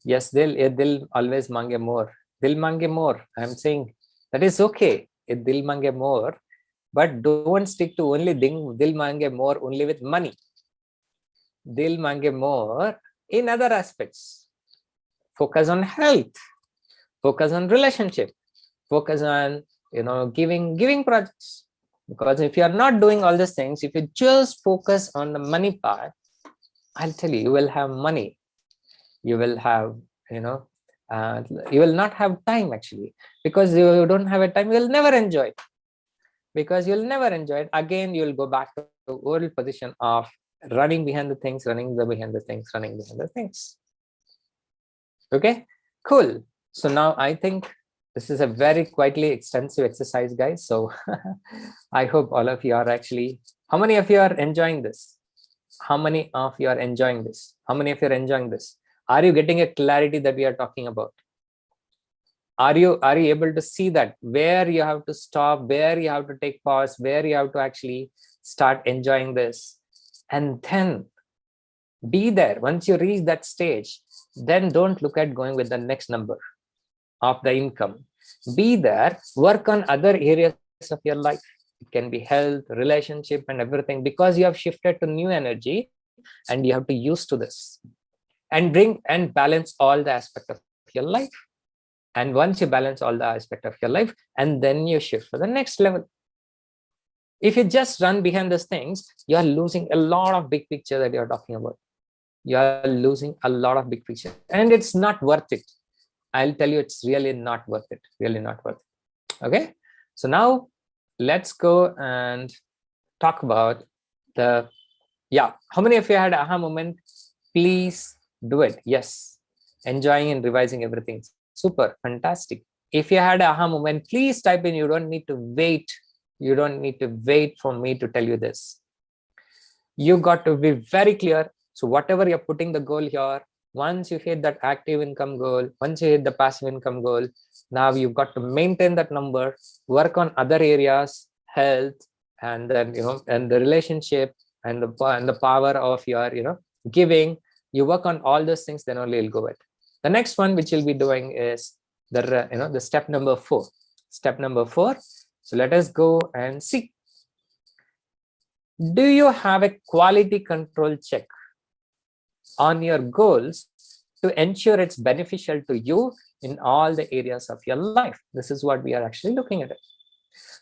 Yes, they'll always mange more. They'll mange more. I'm saying that is okay. They'll mange more, but don't stick to only they'll mange more only with money. They'll mange more in other aspects. Focus on health. Focus on relationship. Focus on giving projects. Because if you are not doing all these things, if you just focus on the money part, I'll tell you, you will have money. You will have, you will not have time actually, because you don't have a time. You will never enjoy it, because you'll never enjoy it. Again, you will go back to the old position of running behind the things, running behind the things, running behind the things. Okay, cool. So now I think this is a very quietly extensive exercise, guys. So I hope all of you are actually, how many of you are enjoying this? How many of you are enjoying this? How many of you are enjoying this? Are you getting a clarity that we are talking about? Are you able to see that where you have to stop, where you have to take pause, where you have to actually start enjoying this, and then be there? Once you reach that stage, then don't look at going with the next number of the income. Be there, work on other areas of your life. It can be health, relationship, and everything, because you have shifted to new energy and you have to use to this and bring and balance all the aspect of your life. And once you balance all the aspect of your life, and then you shift for the next level. If you just run behind these things, you are losing a lot of big picture that you're talking about. You are losing a lot of big picture, and it's not worth it. I'll tell you, it's really not worth it. Really not worth it. Okay. So now let's go and talk about the, how many of you had aha moment? Please do it. Yes. Enjoying and revising everything. Super. Fantastic. If you had an aha moment, please type in. You don't need to wait. You don't need to wait for me to tell you this. You got to be very clear. So whatever you're putting the goal here, once you hit that active income goal, once you hit the passive income goal, now you've got to maintain that number, work on other areas, health, and then, and the relationship, and the power of your, giving. You work on all those things, then only you'll go it. The next one, which you'll be doing, is the step number 4. Step number 4. So let us go and see. Do you have a quality control check on your goals to ensure it's beneficial to you in all the areas of your life? This is what we are actually looking at.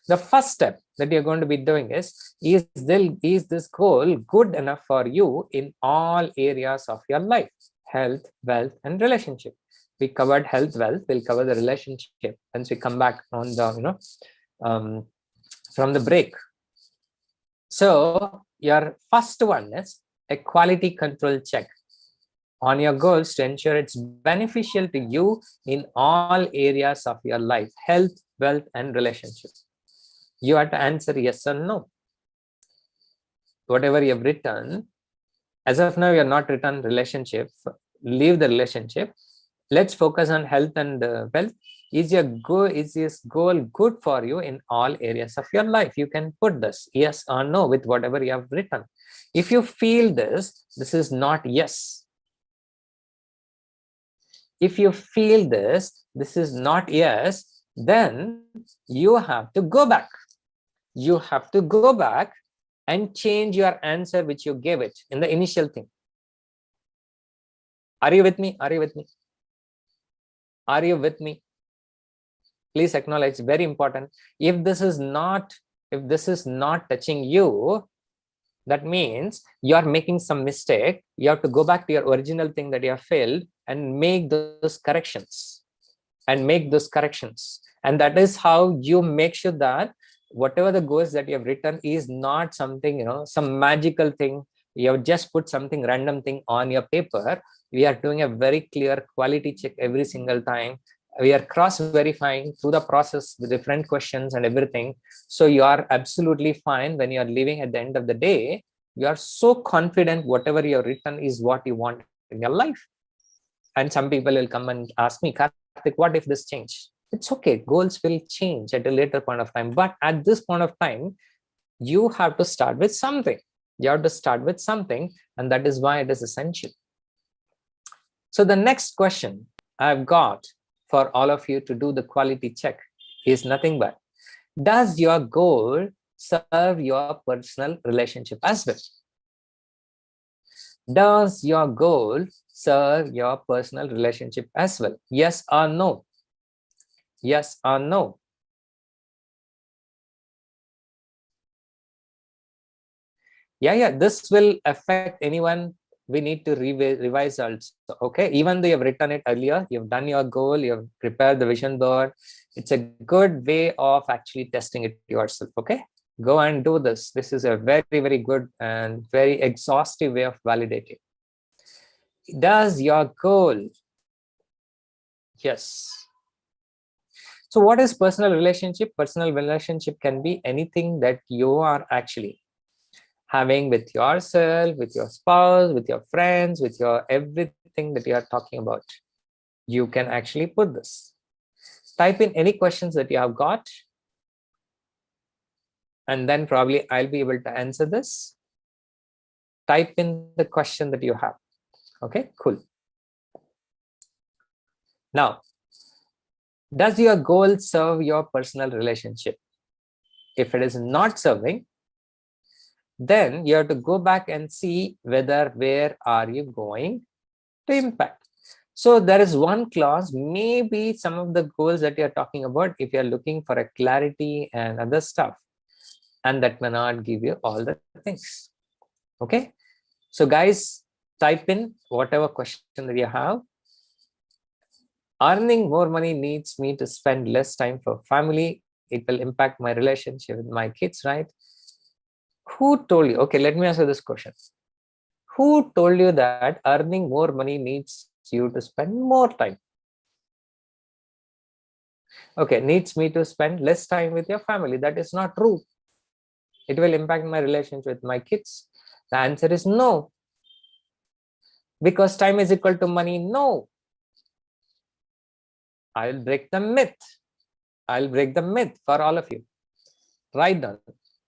The first step that you're going to be doing is this goal good enough for you in all areas of your life? Health, wealth, and relationship. We covered health, wealth. We'll cover the relationship once we come back on the from the break. So your first one is a quality control check on your goals to ensure it's beneficial to you in all areas of your life: health, wealth, and relationship. You have to answer yes or no. Whatever you have written, as of now, you are not written relationship. Leave the relationship. Let's focus on health and wealth. Is this goal good for you in all areas of your life? You can put this yes or no with whatever you have written. If you feel this is not yes. If you feel this is not yes, then you have to go back. You have to go back and change your answer which you gave it in the initial thing. Are you with me? Are you with me? Are you with me? Please acknowledge, very important. If this is not touching you, that means you are making some mistake. You have to go back to your original thing that you have failed and make those corrections. And that is how you make sure that whatever the goals that you have written is not something, some magical thing. You have just put something random thing on your paper. We are doing a very clear quality check every single time. We are cross-verifying through the process with different questions and everything. So you are absolutely fine when you are leaving at the end of the day. You are so confident whatever you have written is what you want in your life. And some people will come and ask me, Karthik, what if this change? It's okay. Goals will change at a later point of time. But at this point of time, you have to start with something. You have to start with something, and that is why it is essential. So the next question I've got for all of you to do the quality check is nothing but, does your goal serve your personal relationship as well? Does your goal serve your personal relationship as well? Yes or no? Yes or no? Yeah, this will affect anyone. We need to revise also. Okay, even though you've written it earlier, you've done your goal, you've prepared the vision board. It's a good way of actually testing it yourself. Okay, go and do this. This is a very, very good and very exhaustive way of validating. Does your goal? Yes. So what is personal relationship? Personal relationship can be anything that you are actually having with yourself, with your spouse, with your friends, with your everything that you are talking about. You can actually put this. Type in any questions that you have got, and then probably I'll be able to answer this. Type in the question that you have. Okay, cool. Now, does your goal serve your personal relationship? If it is not serving, then you have to go back and see where are you going to impact. So there is one clause, maybe some of the goals that you're talking about, if you're looking for a clarity and other stuff, and that may not give you all the things. Okay, so guys, type in whatever question that you have. Earning more money needs me to spend less time for family. It will impact my relationship with my kids, right? Who told you? Okay, let me answer this question. Who told you that earning more money needs you to spend more time? Okay, needs me to spend less time with your family. That is not true. It will impact my relationship with my kids. The answer is no. Because time is equal to money? No. I'll break the myth. I'll break the myth for all of you. Write down.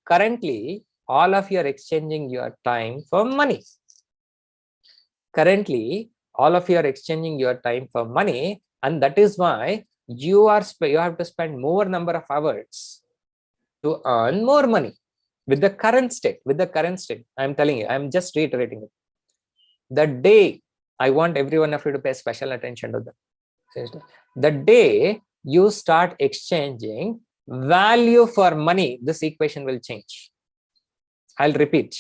Currently, all of you are exchanging your time for money. Currently, all of you are exchanging your time for money, and that is why you have to spend more number of hours to earn more money. With the current state, I'm telling you, I'm just reiterating it. The day, I want every one of you to pay special attention to that. The day you start exchanging value for money, this equation will change. I'll repeat.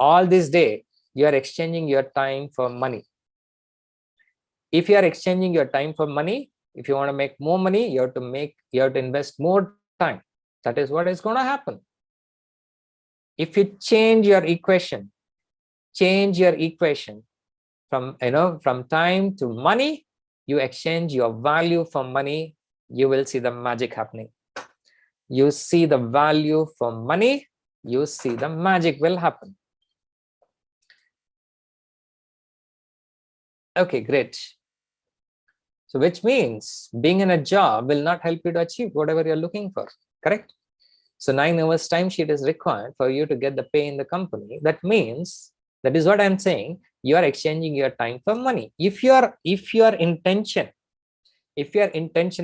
All this day, you are exchanging your time for money. If you are exchanging your time for money, if you want to make more money, you have to invest more time. That is what is going to happen. If you change your equation from time to money, you exchange your value for money, you will see the magic happening. You see the value for money, you see the magic will happen. Okay, great. So which means being in a job will not help you to achieve whatever you're looking for, correct? So 9 hours timesheet is required for you to get the pay in the company. That means, that is what I'm saying, you are exchanging your time for money. If your intention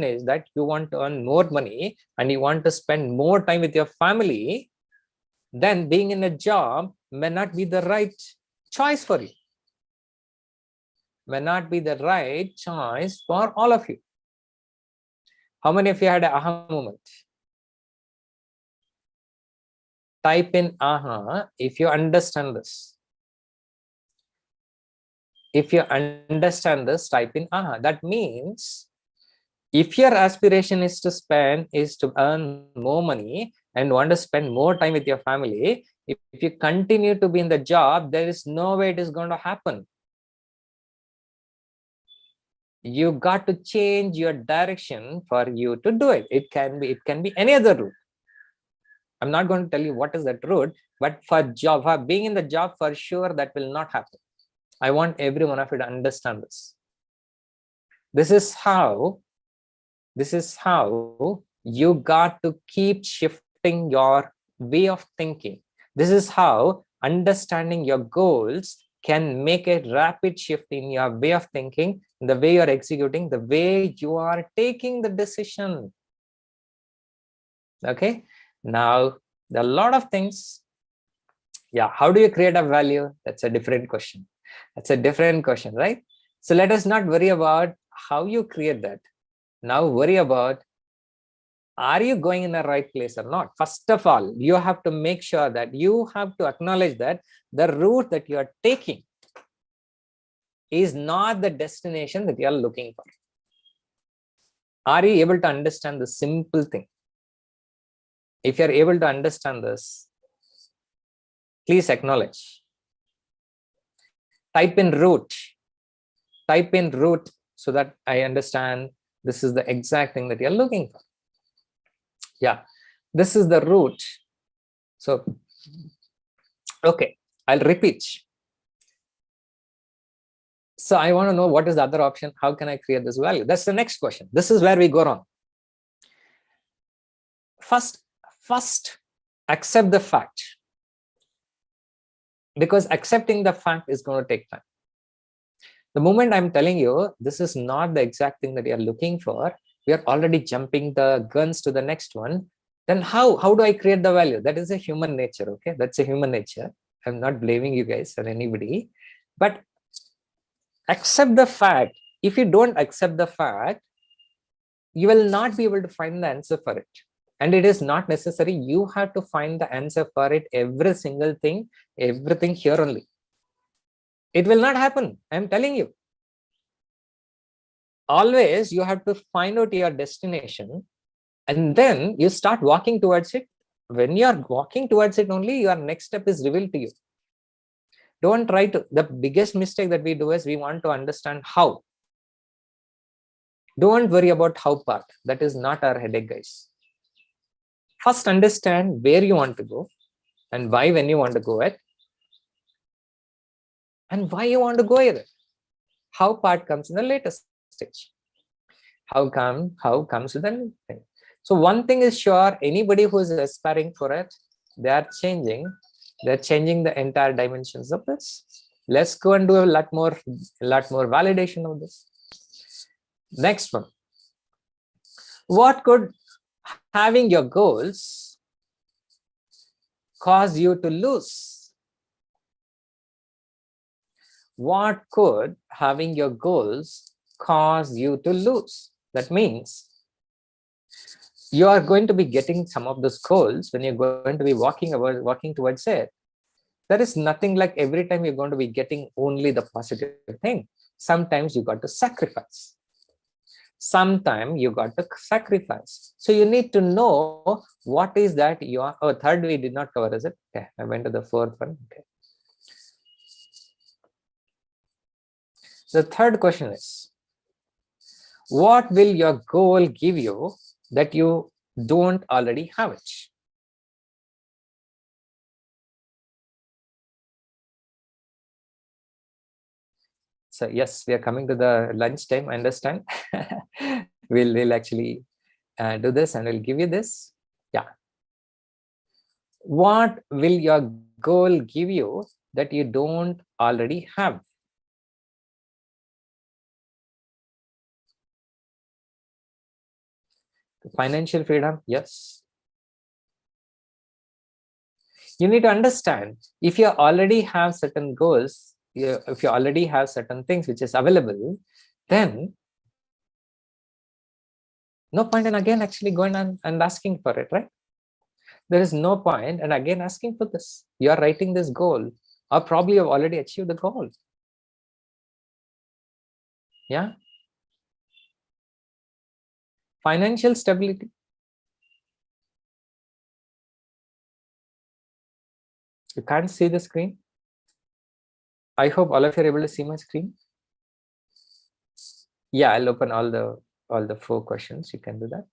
is that you want to earn more money and you want to spend more time with your family, then being in a job may not be the right choice for you. May not be the right choice for all of you. How many of you had an aha moment? Type in aha if you understand this. If you understand this, type in aha. That means if your aspiration is to earn more money and want to spend more time with your family, if you continue to be in the job, there is no way it is going to happen. You got to change your direction for you to do it. It can be any other route. I'm not going to tell you what is that route, but for being in the job, for sure that will not happen. I want every one of you to understand this. This is how you got to keep shifting your way of thinking. This is how understanding your goals can make a rapid shift in your way of thinking, the way you're executing, the way you are taking the decision. Okay, now there are a lot of things. Yeah, how do you create a value? That's a different question. That's a different question, right? So let us not worry about how you create that. Now worry about, are you going in the right place or not? First of all, you have to make sure that you have to acknowledge that the route that you are taking is not the destination that you are looking for. Are you able to understand the simple thing? If you're able to understand this, please acknowledge. Type in route. Type in route so that I understand this is the exact thing that you're looking for. Yeah, this is the route. So, okay, I'll repeat. So I want to know what is the other option. How can I create this value? That's the next question. This is where we go wrong. First, accept the fact, because accepting the fact is going to take time. The moment I'm telling you this is not the exact thing that you're looking for, we are already jumping the guns to the next one. Then how do I create the value? That is a human nature. Okay, that's a human nature. I'm not blaming you guys or anybody, but accept the fact. If you don't accept the fact, you will not be able to find the answer for it. And it is not necessary. You have to find the answer for it, every single thing, everything here only. It will not happen. I'm telling you. Always you have to find out your destination and then you start walking towards it. When you are walking towards it only, your next step is revealed to you. Don't try to. The biggest mistake that we do is we want to understand how. Don't worry about how part. That is not our headache, guys. First understand where you want to go and why, when you want to go it, and why you want to go here. How part comes in the latest stage. How comes with the thing. So one thing is sure, anybody who is aspiring for it, they're changing the entire dimensions of this. Let's go and do a lot more validation of this. Next one. What could having your goals cause you to lose? What could having your goals cause you to lose? That means you are going to be getting some of those goals when you're going to be walking towards it. There is nothing like every time you're going to be getting only the positive thing. Sometimes you got to sacrifice. Sometimes you got to sacrifice. So you need to know what is that you are. Oh, third we did not cover, is it? Okay, I went to the fourth one. Okay. The third question is, what will your goal give you that you don't already have it? So yes, we are coming to the lunch time. I understand. we'll actually do this and we'll give you this. Yeah. What will your goal give you that you don't already have? Financial freedom, yes. You need to understand, if you already have certain goals, if you already have certain things which is available, then no point in again actually going and asking for it, right? There is no point and again asking for this. You are writing this goal, or probably you have already achieved the goal. Yeah. Financial stability. You can't see the screen. I hope all of you are able to see my screen. Yeah, I'll open all the 4 questions. You can do that.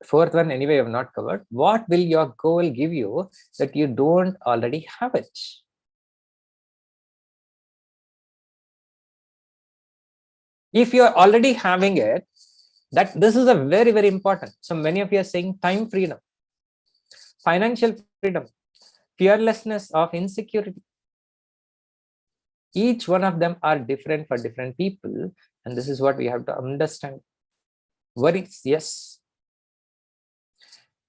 Fourth one, anyway, I have not covered. What will your goal give you that you don't already have it? If you're already having it, That this is a very, very important. So many of you are saying time freedom, financial freedom, fearlessness of insecurity. Each one of them are different for different people. And this is what we have to understand. Worries, yes.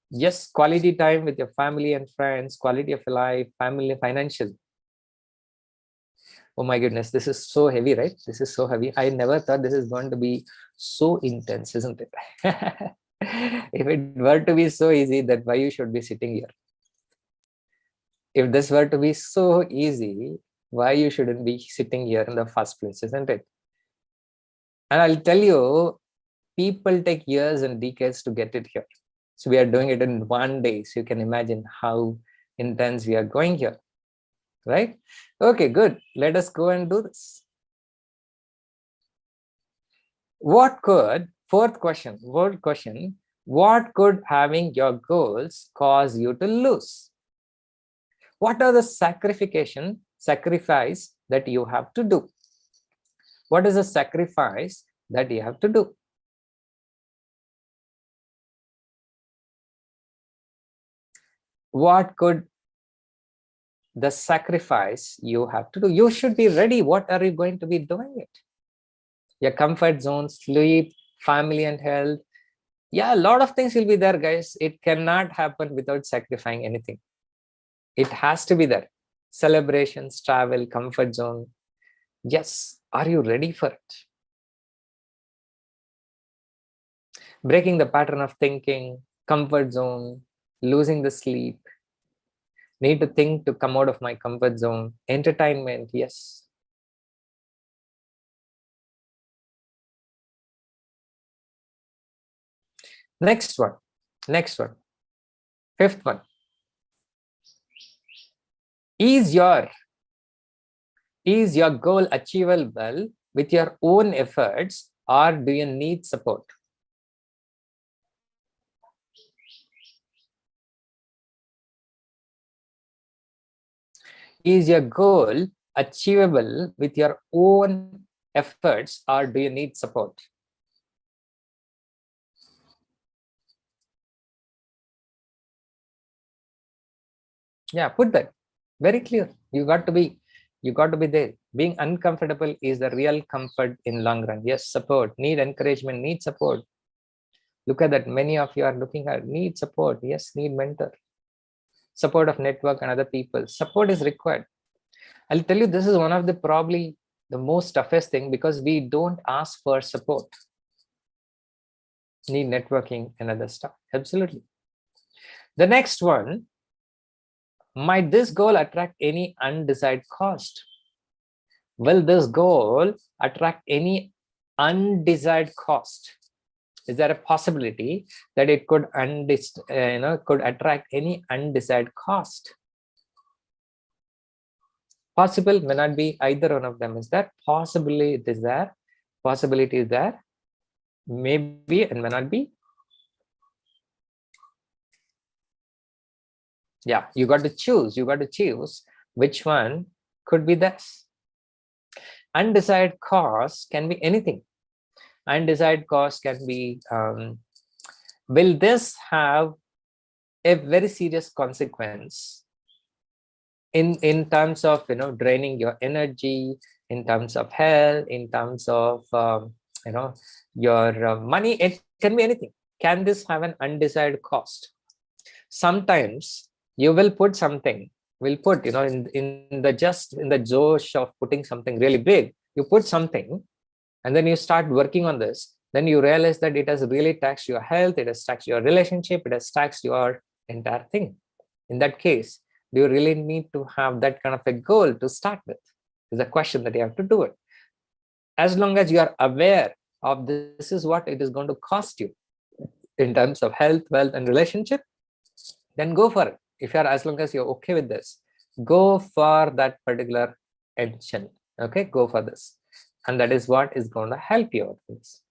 Yes, quality time with your family and friends, quality of life, family, financial. Oh my goodness, this is so heavy, right? This is so heavy. I never thought this is going to be so intense, isn't it? If it were to be so easy, then why you should be sitting here? If this were to be so easy, why you shouldn't be sitting here in the first place, isn't it? And I'll tell you, people take years and decades to get it here. So we are doing it in one day. So you can imagine how intense we are going here, right? Okay, good. Let us go and do this. What could, fourth question, what could having your goals cause you to lose? What are the sacrifice that you have to do? What is the sacrifice that you have to do? What could the sacrifice you have to do? You should be ready. What are you going to be doing it? Your comfort zone, sleep, family and health. Yeah, a lot of things will be there, guys. It cannot happen without sacrificing anything. It has to be there. Celebrations, travel, comfort zone. Yes. Are you ready for it? Breaking the pattern of thinking, comfort zone, losing the sleep. Need to think to come out of my comfort zone. Entertainment, yes. Next one. Fifth one. Is your goal achievable with your own efforts, or do you need support? Is your goal achievable with your own efforts, or do you need support? Yeah, put that very clear. You got to be there. Being uncomfortable is the real comfort in long run. Yes, support, need encouragement, need support. Look at that. Many of you are looking at need support. Yes, need mentor, support of network and other people. Support is required. I'll tell you, this is one of the probably the most toughest thing, because we don't ask for support. Need networking and other stuff. Absolutely. The next one, might this goal attract any undesired cost? Will this goal attract any undesired cost? Is there a possibility that it could could attract any undesired cost? Possible, may not be. Either one of them is there. Possibly it is there. Possibility is there. Maybe and may not be. Yeah, you got to choose. You got to choose which one could be this. Undesired cost can be anything. Undesired cost can be, will this have a very serious consequence in terms of draining your energy, in terms of health, in terms of your money? It can be anything. Can this have an undesired cost? Sometimes you will put something, in the josh of putting something really big, you put something and then you start working on this, then you realize that it has really taxed your health, it has taxed your relationship, it has taxed your entire thing. In that case, do you really need to have that kind of a goal to start with? Is a question that you have to do it. As long as you are aware of this is what it is going to cost you in terms of health, wealth, and relationship, then go for it. If you are, as long as you're okay with this, go for that particular engine. Okay, go for this. And that is what is going to help you with this.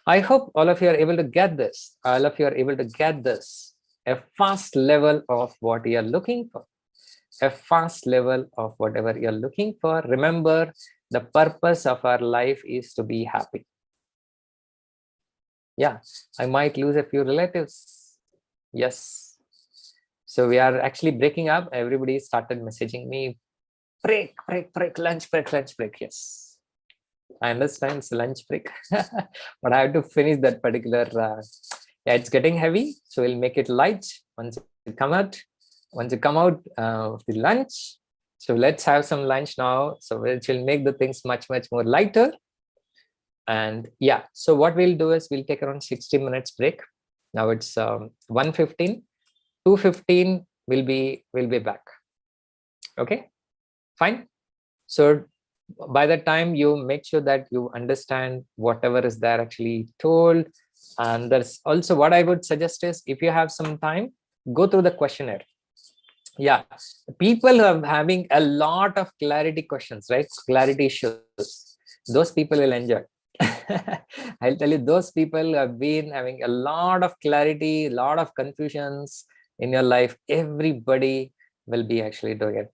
I hope all of you are able to get this. All of you are able to get this. A fast level of what you are looking for. A fast level of whatever you're looking for. Remember, the purpose of our life is to be happy. Yeah, I might lose a few relatives. Yes. So we are actually breaking up. Everybody started messaging me, break, break, break, lunch break, lunch break. Yes, I understand it's a lunch break, but I have to finish that particular. Yeah, it's getting heavy, so we'll make it light once you come out. Once you come out of the lunch, so let's have some lunch now. So which will make the things much more lighter. And yeah, so what we'll do is we'll take around 60 minutes break. Now it's 1:15. 2:15 we'll be back. Okay, fine. So by the time you make sure that you understand whatever is there actually told, and there's also what I would suggest is, if you have some time, go through the questionnaire. Yeah, people are having a lot of clarity questions, right? Clarity issues. Those people will enjoy. I'll tell you, those people have been having a lot of clarity, a lot of confusions in your life. Everybody will be actually doing it.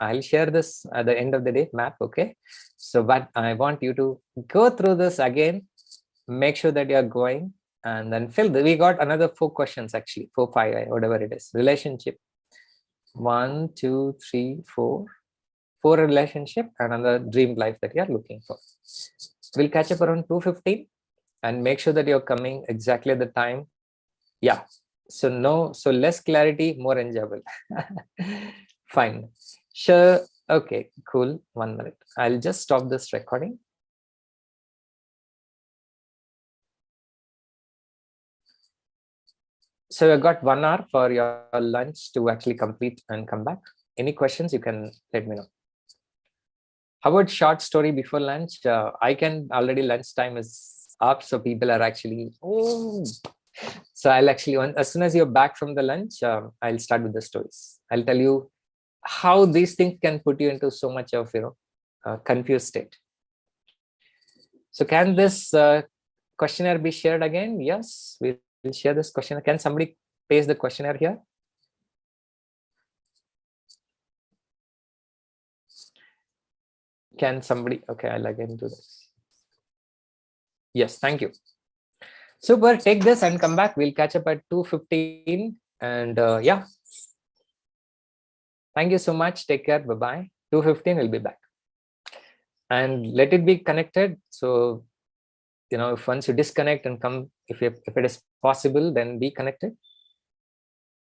I'll share this at the end of the day map. Okay, so but I want you to go through this again, make sure that you're going, and then fill we got another 4 questions, actually 4 5 whatever it is. Relationship, 1 2 3 4 relationship, and another dream life that you're looking for. We'll catch up around 2:15, and make sure that you're coming exactly at the time. Yeah, so no, so less clarity, more enjoyable. Fine, sure. Okay, cool. 1 minute, I'll just stop this recording. So I got 1 hour for your lunch to actually complete and come back. Any questions, you can let me know. How about short story before lunch? I can already, lunchtime is up, so people are actually, oh. So I'll actually, as soon as you're back from the lunch, I'll start with the stories. I'll tell you how these things can put you into so much of, confused state. So can this questionnaire be shared again? Yes, we'll share this questionnaire. Can somebody paste the questionnaire here? Can somebody? Okay, I'll again do this. Yes, thank you. Super, take this and come back. We'll catch up at 2:15. And yeah, thank you so much. Take care. Bye-bye. 2:15, we'll be back. And let it be connected. So, if once you disconnect and come, if it is possible, then be connected.